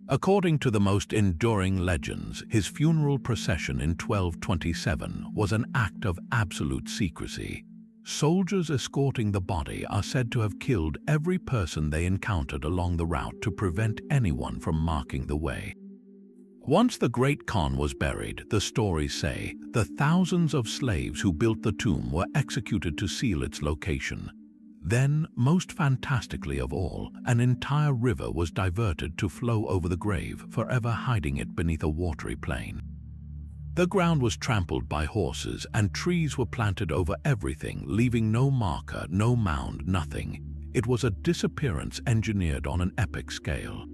[SPEAKER 1] According to the most enduring legends, his funeral procession in 1227 was an act of absolute secrecy. Soldiers escorting the body are said to have killed every person they encountered along the route to prevent anyone from marking the way. Once the great Khan was buried, the stories say, the thousands of slaves who built the tomb were executed to seal its location. Then, most fantastically of all, an entire river was diverted to flow over the grave, forever hiding it beneath a watery plain. The ground was trampled by horses, and trees were planted over everything, leaving no marker, no mound, nothing. It was a disappearance engineered on an epic scale.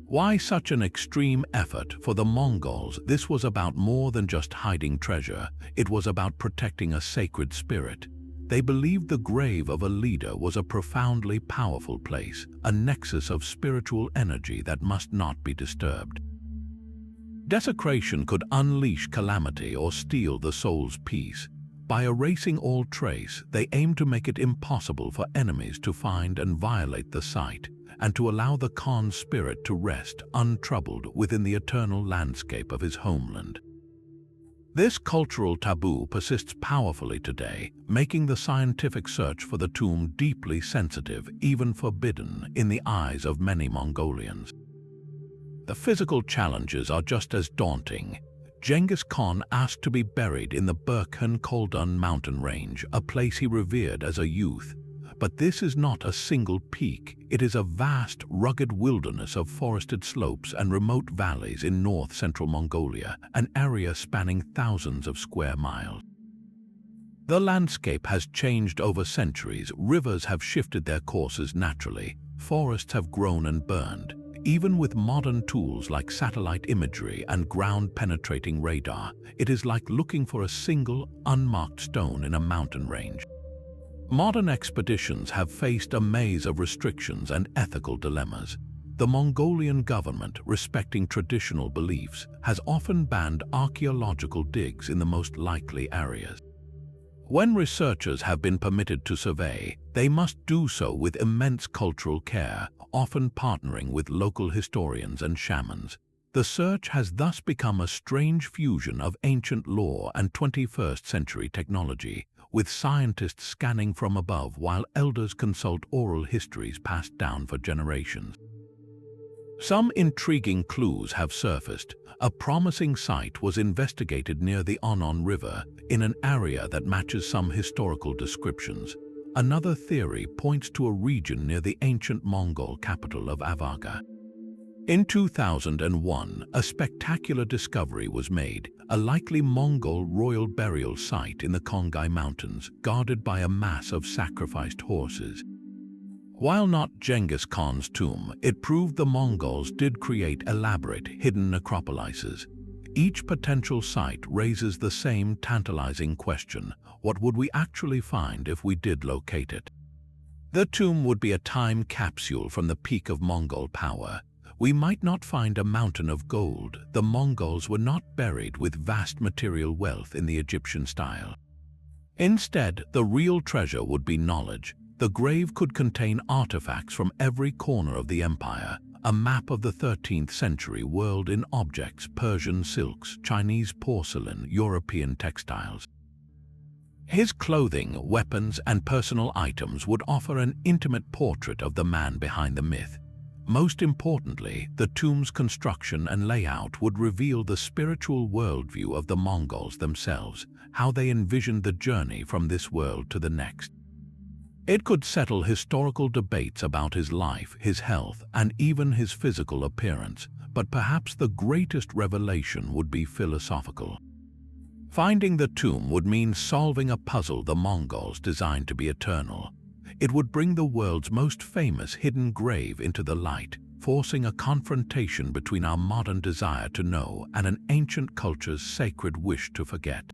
[SPEAKER 1] Why such an extreme effort? For the Mongols, this was about more than just hiding treasure. It was about protecting a sacred spirit. They believed the grave of a leader was a profoundly powerful place, a nexus of spiritual energy that must not be disturbed. Desecration could unleash calamity or steal the soul's peace. By erasing all trace, they aimed to make it impossible for enemies to find and violate the site, and to allow the Khan's spirit to rest untroubled within the eternal landscape of his homeland. This cultural taboo persists powerfully today, making the scientific search for the tomb deeply sensitive, even forbidden, in the eyes of many Mongolians. The physical challenges are just as daunting. Genghis Khan asked to be buried in the Burkhan Koldun mountain range, a place he revered as a youth. But this is not a single peak. It is a vast, rugged wilderness of forested slopes and remote valleys in north-central Mongolia, an area spanning thousands of square miles. The landscape has changed over centuries. Rivers have shifted their courses naturally. Forests have grown and burned. Even with modern tools like satellite imagery and ground-penetrating radar, it is like looking for a single, unmarked stone in a mountain range. Modern expeditions have faced a maze of restrictions and ethical dilemmas. The Mongolian government, respecting traditional beliefs, has often banned archaeological digs in the most likely areas. When researchers have been permitted to survey, they must do so with immense cultural care, often partnering with local historians and shamans. The search has thus become a strange fusion of ancient lore and 21st century technology, with scientists scanning from above while elders consult oral histories passed down for generations. Some intriguing clues have surfaced. A promising site was investigated near the Onon River, in an area that matches some historical descriptions. Another theory points to a region near the ancient Mongol capital of Avaga. In 2001, a spectacular discovery was made, a likely Mongol royal burial site in the Kongai Mountains, guarded by a mass of sacrificed horses. While not Genghis Khan's tomb, it proved the Mongols did create elaborate, hidden necropolises. Each potential site raises the same tantalizing question: what would we actually find if we did locate it? The tomb would be a time capsule from the peak of Mongol power. We might not find a mountain of gold. The Mongols were not buried with vast material wealth in the Egyptian style. Instead, the real treasure would be knowledge. The grave could contain artifacts from every corner of the empire, a map of the 13th century world in objects: Persian silks, Chinese porcelain, European textiles. His clothing, weapons, and personal items would offer an intimate portrait of the man behind the myth. Most importantly, the tomb's construction and layout would reveal the spiritual worldview of the Mongols themselves, how they envisioned the journey from this world to the next. It could settle historical debates about his life, his health, and even his physical appearance, but perhaps the greatest revelation would be philosophical. Finding the tomb would mean solving a puzzle the Mongols designed to be eternal. It would bring the world's most famous hidden grave into the light, forcing a confrontation between our modern desire to know and an ancient culture's sacred wish to forget.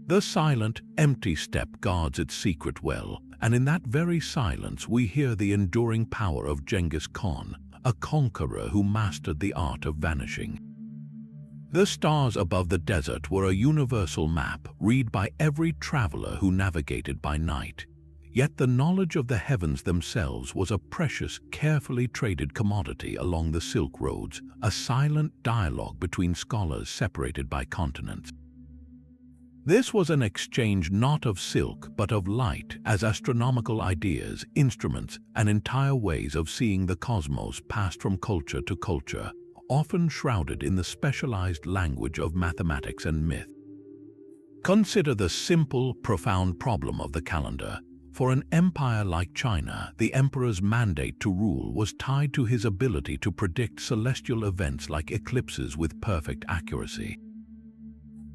[SPEAKER 1] The silent, empty steppe guards its secret well, and in that very silence we hear the enduring power of Genghis Khan, a conqueror who mastered the art of vanishing. The stars above the desert were a universal map, read by every traveler who navigated by night. Yet the knowledge of the heavens themselves was a precious, carefully traded commodity along the Silk Roads, a silent dialogue between scholars separated by continents. This was an exchange not of silk but of light, as astronomical ideas, instruments, and entire ways of seeing the cosmos passed from culture to culture, often shrouded in the specialized language of mathematics and myth. Consider the simple, profound problem of the calendar. For an empire like China, the emperor's mandate to rule was tied to his ability to predict celestial events like eclipses with perfect accuracy.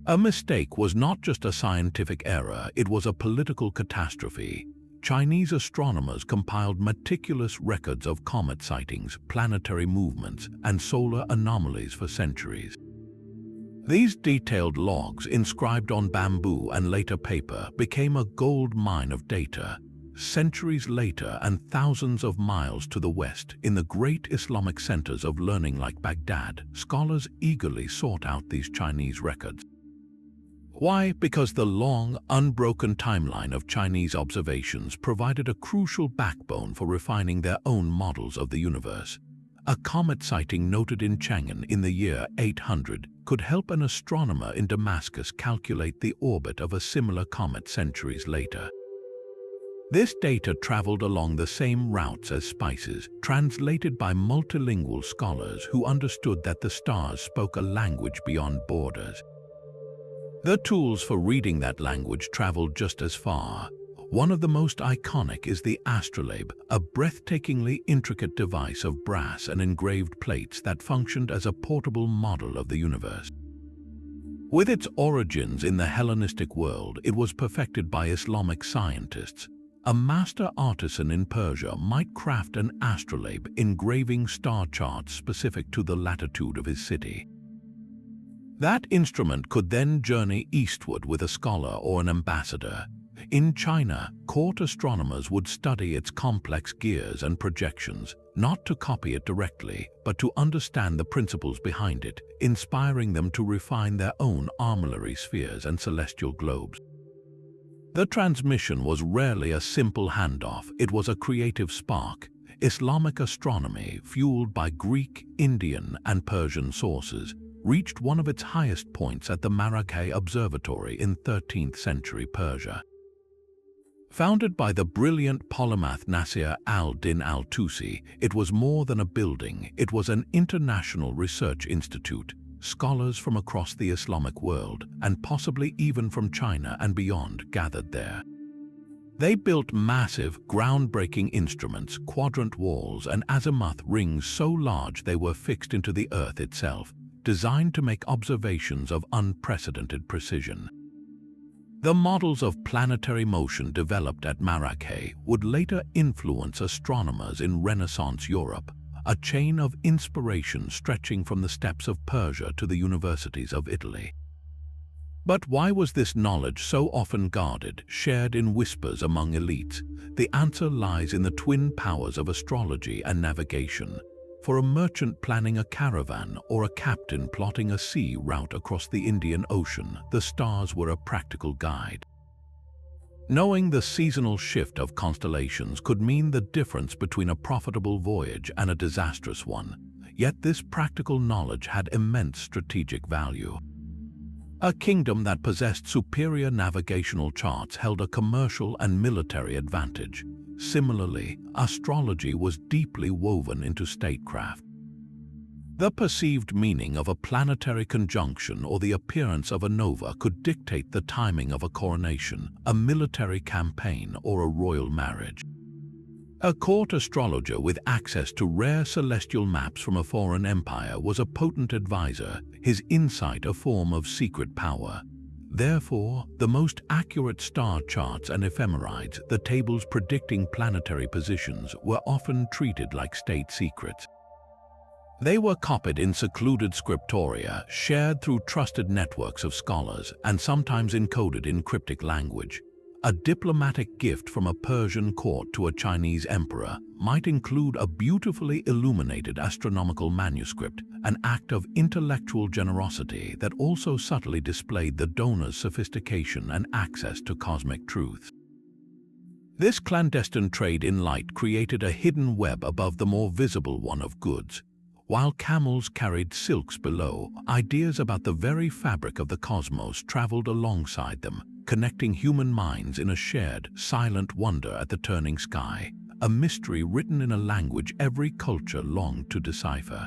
[SPEAKER 1] A mistake was not just a scientific error, it was a political catastrophe. Chinese astronomers compiled meticulous records of comet sightings, planetary movements, and solar anomalies for centuries. These detailed logs, inscribed on bamboo and later paper, became a gold mine of data. Centuries later, and thousands of miles to the west, in the great Islamic centers of learning like Baghdad, scholars eagerly sought out these Chinese records. Why? Because the long, unbroken timeline of Chinese observations provided a crucial backbone for refining their own models of the universe. A comet sighting noted in Chang'an in the year 800 could help an astronomer in Damascus calculate the orbit of a similar comet centuries later. This data traveled along the same routes as spices, translated by multilingual scholars who understood that the stars spoke a language beyond borders. The tools for reading that language traveled just as far. One of the most iconic is the astrolabe, a breathtakingly intricate device of brass and engraved plates that functioned as a portable model of the universe. With its origins in the Hellenistic world, it was perfected by Islamic scientists. A master artisan in Persia might craft an astrolabe, engraving star charts specific to the latitude of his city. That instrument could then journey eastward with a scholar or an ambassador. In China, court astronomers would study its complex gears and projections, not to copy it directly, but to understand the principles behind it, inspiring them to refine their own armillary spheres and celestial globes. The transmission was rarely a simple handoff, it was a creative spark. Islamic astronomy, fueled by Greek, Indian, and Persian sources, reached one of its highest points at the Maraghe Observatory in 13th century Persia. Founded by the brilliant polymath Nasir al-Din al-Tusi, it was more than a building, it was an international research institute. Scholars from across the Islamic world, and possibly even from China and beyond, gathered there. They built massive, groundbreaking instruments, quadrant walls, and azimuth rings so large they were fixed into the earth itself, designed to make observations of unprecedented precision. The models of planetary motion developed at Maraghe would later influence astronomers in Renaissance Europe, a chain of inspiration stretching from the steppes of Persia to the universities of Italy. But why was this knowledge so often guarded, shared in whispers among elites? The answer lies in the twin powers of astrology and navigation. For a merchant planning a caravan or a captain plotting a sea route across the Indian Ocean, the stars were a practical guide. Knowing the seasonal shift of constellations could mean the difference between a profitable voyage and a disastrous one, yet this practical knowledge had immense strategic value. A kingdom that possessed superior navigational charts held a commercial and military advantage. Similarly, astrology was deeply woven into statecraft. The perceived meaning of a planetary conjunction or the appearance of a nova could dictate the timing of a coronation, a military campaign, or a royal marriage. A court astrologer with access to rare celestial maps from a foreign empire was a potent advisor, his insight a form of secret power. Therefore, the most accurate star charts and ephemerides, the tables predicting planetary positions, were often treated like state secrets. They were copied in secluded scriptoria, shared through trusted networks of scholars, and sometimes encoded in cryptic language. A diplomatic gift from a Persian court to a Chinese emperor might include a beautifully illuminated astronomical manuscript, an act of intellectual generosity that also subtly displayed the donor's sophistication and access to cosmic truths. This clandestine trade in light created a hidden web above the more visible one of goods. While camels carried silks below, ideas about the very fabric of the cosmos traveled alongside them, connecting human minds in a shared, silent wonder at the turning sky, a mystery written in a language every culture longed to decipher.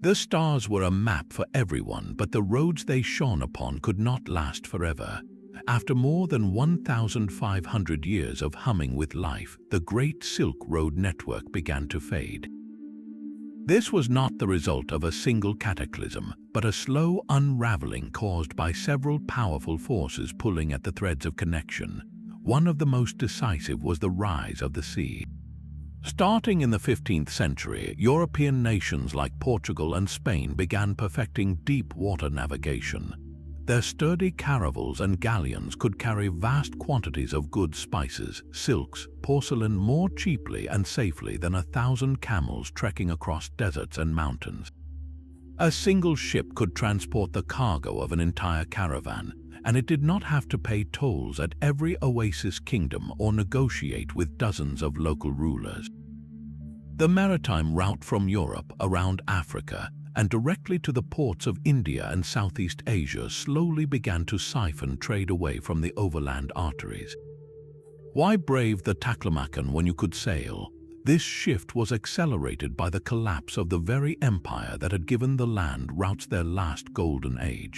[SPEAKER 1] The stars were a map for everyone, but the roads they shone upon could not last forever. After more than 1,500 years of humming with life, the Great Silk Road network began to fade. This was not the result of a single cataclysm, but a slow unraveling caused by several powerful forces pulling at the threads of connection. one of the most decisive was the rise of the sea. Starting in the 15th century, European nations like Portugal and Spain began perfecting deep water navigation. Their sturdy caravels and galleons could carry vast quantities of goods, spices, silks, porcelain more cheaply and safely than 1,000 camels trekking across deserts and mountains. A single ship could transport the cargo of an entire caravan, and it did not have to pay tolls at every oasis kingdom or negotiate with dozens of local rulers. The maritime route from Europe around Africa and directly to the ports of India and Southeast Asia slowly began to siphon trade away from the overland arteries. Why brave the Taklamakan when you could sail? This shift was accelerated by the collapse of the very empire that had given the land routes their last golden age.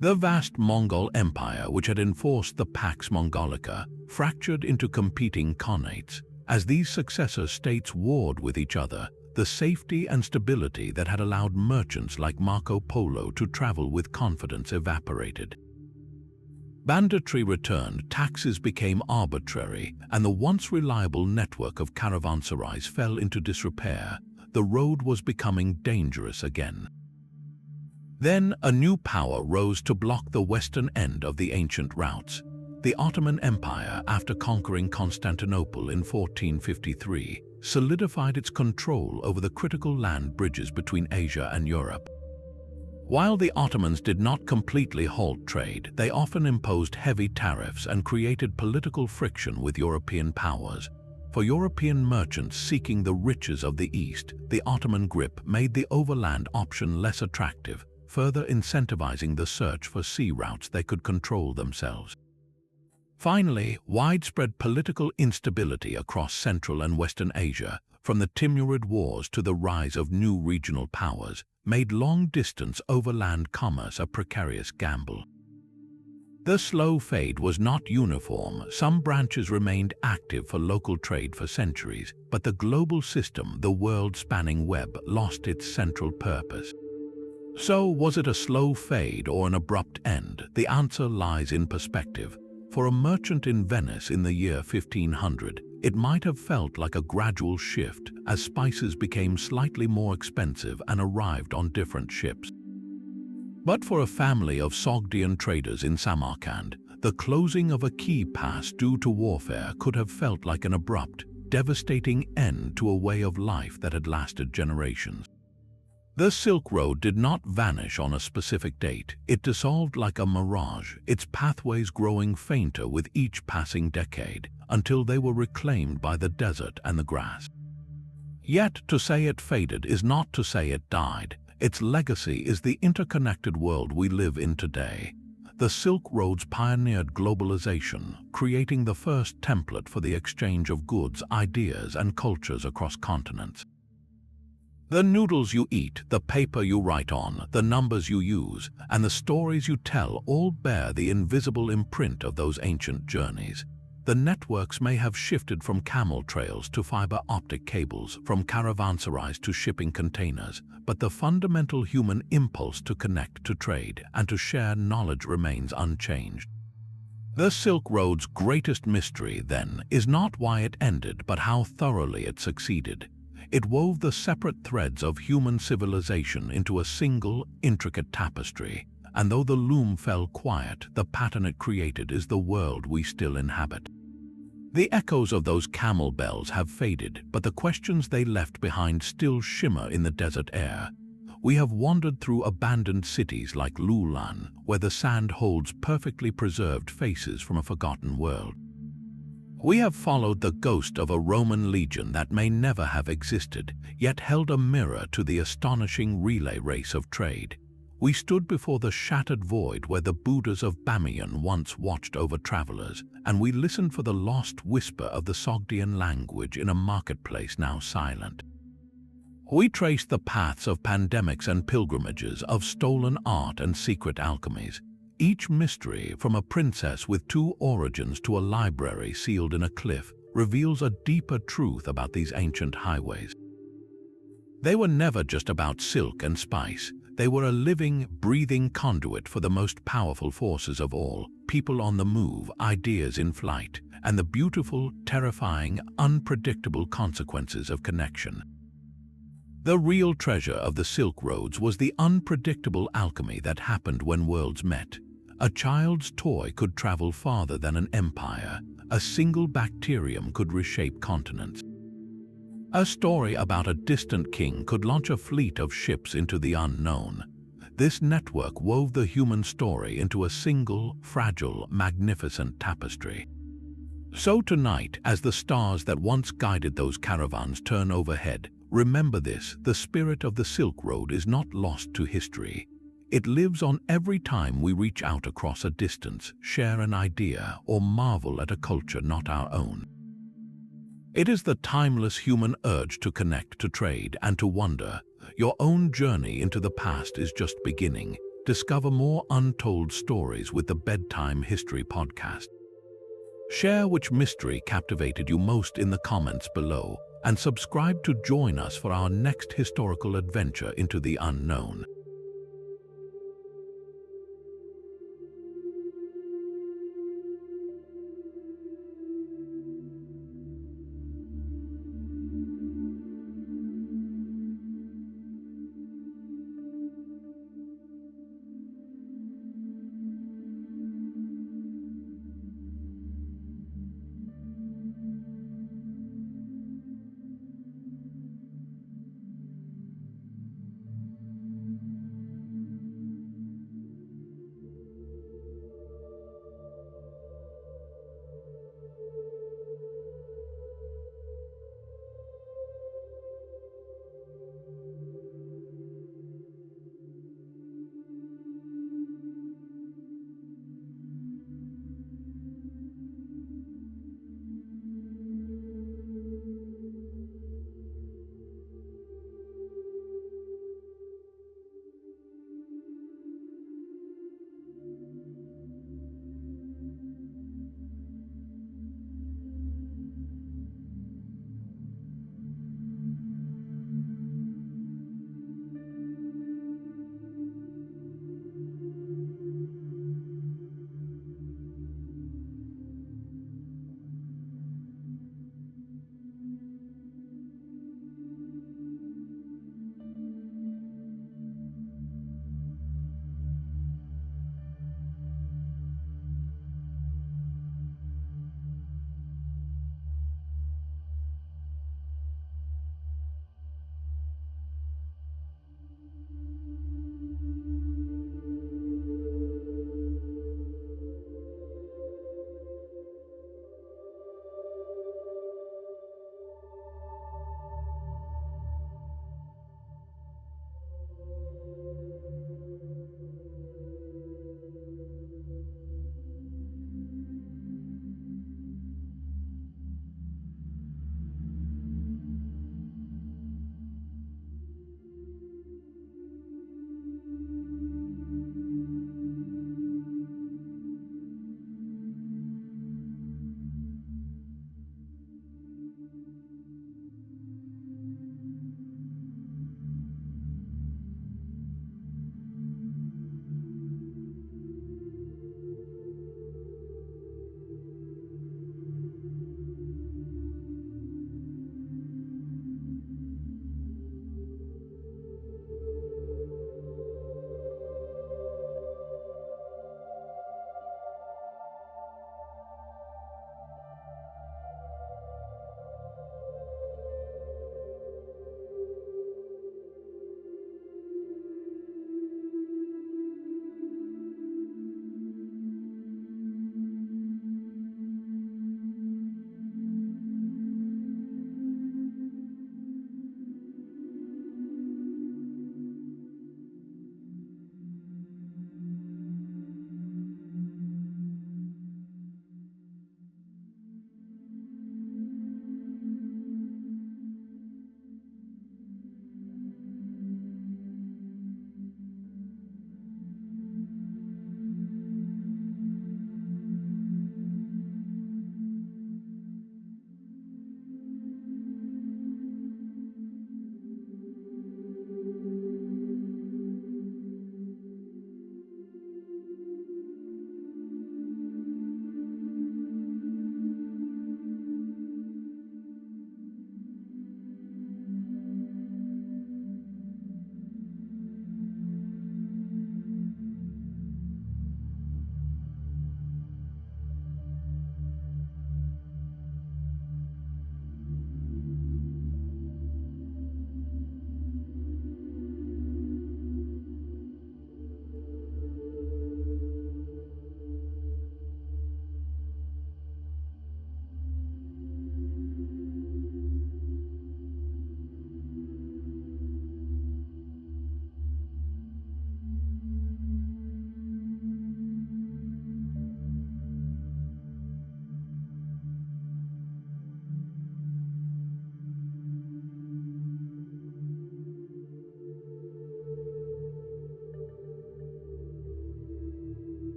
[SPEAKER 1] The vast Mongol Empire, which had enforced the Pax Mongolica, fractured into competing khanates. As these successor states warred with each other, the safety and stability that had allowed merchants like Marco Polo to travel with confidence evaporated. Banditry returned, taxes became arbitrary, and the once reliable network of caravanserais fell into disrepair. The road was becoming dangerous again. Then a new power rose to block the western end of the ancient routes. The Ottoman Empire, after conquering Constantinople in 1453, solidified its control over the critical land bridges between Asia and Europe. While the Ottomans did not completely halt trade, they often imposed heavy tariffs and created political friction with European powers. For European merchants seeking the riches of the East, the Ottoman grip made the overland option less attractive, further incentivizing the search for sea routes they could control themselves. Finally, widespread political instability across Central and Western Asia, from the Timurid Wars to the rise of new regional powers, made long-distance overland commerce a precarious gamble. The slow fade was not uniform. Some branches remained active for local trade for centuries, but the global system, the world-spanning web, lost its central purpose. So, was it a slow fade or an abrupt end? The answer lies in perspective. For a merchant in Venice in the year 1500, it might have felt like a gradual shift as spices became slightly more expensive and arrived on different ships. But for a family of Sogdian traders in Samarkand, the closing of a key pass due to warfare could have felt like an abrupt, devastating end to a way of life that had lasted generations. The Silk Road did not vanish on a specific date. It dissolved like a mirage, its pathways growing fainter with each passing decade, until they were reclaimed by the desert and the grass. Yet, to say it faded is not to say it died. Its legacy is the interconnected world we live in today. The Silk Roads pioneered globalization, creating the first template for the exchange of goods, ideas, and cultures across continents. The noodles you eat, the paper you write on, the numbers you use, and the stories you tell all bear the invisible imprint of those ancient journeys. The networks may have shifted from camel trails to fiber optic cables, from caravanserais to shipping containers, but the fundamental human impulse to connect, to trade, and to share knowledge remains unchanged. The Silk Road's greatest mystery, then, is not why it ended, but how thoroughly it succeeded. It wove the separate threads of human civilization into a single, intricate tapestry, and though the loom fell quiet, the pattern it created is the world we still inhabit. The echoes of those camel bells have faded, but the questions they left behind still shimmer in the desert air. We have wandered through abandoned cities like Loulan, where the sand holds perfectly preserved faces from a forgotten world. We have followed the ghost of a Roman legion that may never have existed, yet held a mirror to the astonishing relay race of trade. We stood before the shattered void where the Buddhas of Bamiyan once watched over travelers, and we listened for the lost whisper of the Sogdian language in a marketplace now silent. We traced the paths of pandemics and pilgrimages, of stolen art and secret alchemies. Each mystery, from a princess with two origins to a library sealed in a cliff, reveals a deeper truth about these ancient highways. They were never just about silk and spice. They were a living, breathing conduit for the most powerful forces of all, people on the move, ideas in flight, and the beautiful, terrifying, unpredictable consequences of connection. The real treasure of the Silk Roads was the unpredictable alchemy that happened when worlds met. A child's toy could travel farther than an empire. A single bacterium could reshape continents. A story about a distant king could launch a fleet of ships into the unknown. This network wove the human story into a single, fragile, magnificent tapestry. So tonight, as the stars that once guided those caravans turn overhead, remember this: the spirit of the Silk Road is not lost to history. It lives on every time we reach out across a distance, share an idea, or marvel at a culture not our own. It is the timeless human urge to connect, to trade, and to wonder. Your own journey into the past is just beginning. Discover more untold stories with the Bedtime History Podcast. Share which mystery captivated you most in the comments below, and subscribe to join us for our next historical adventure into the unknown.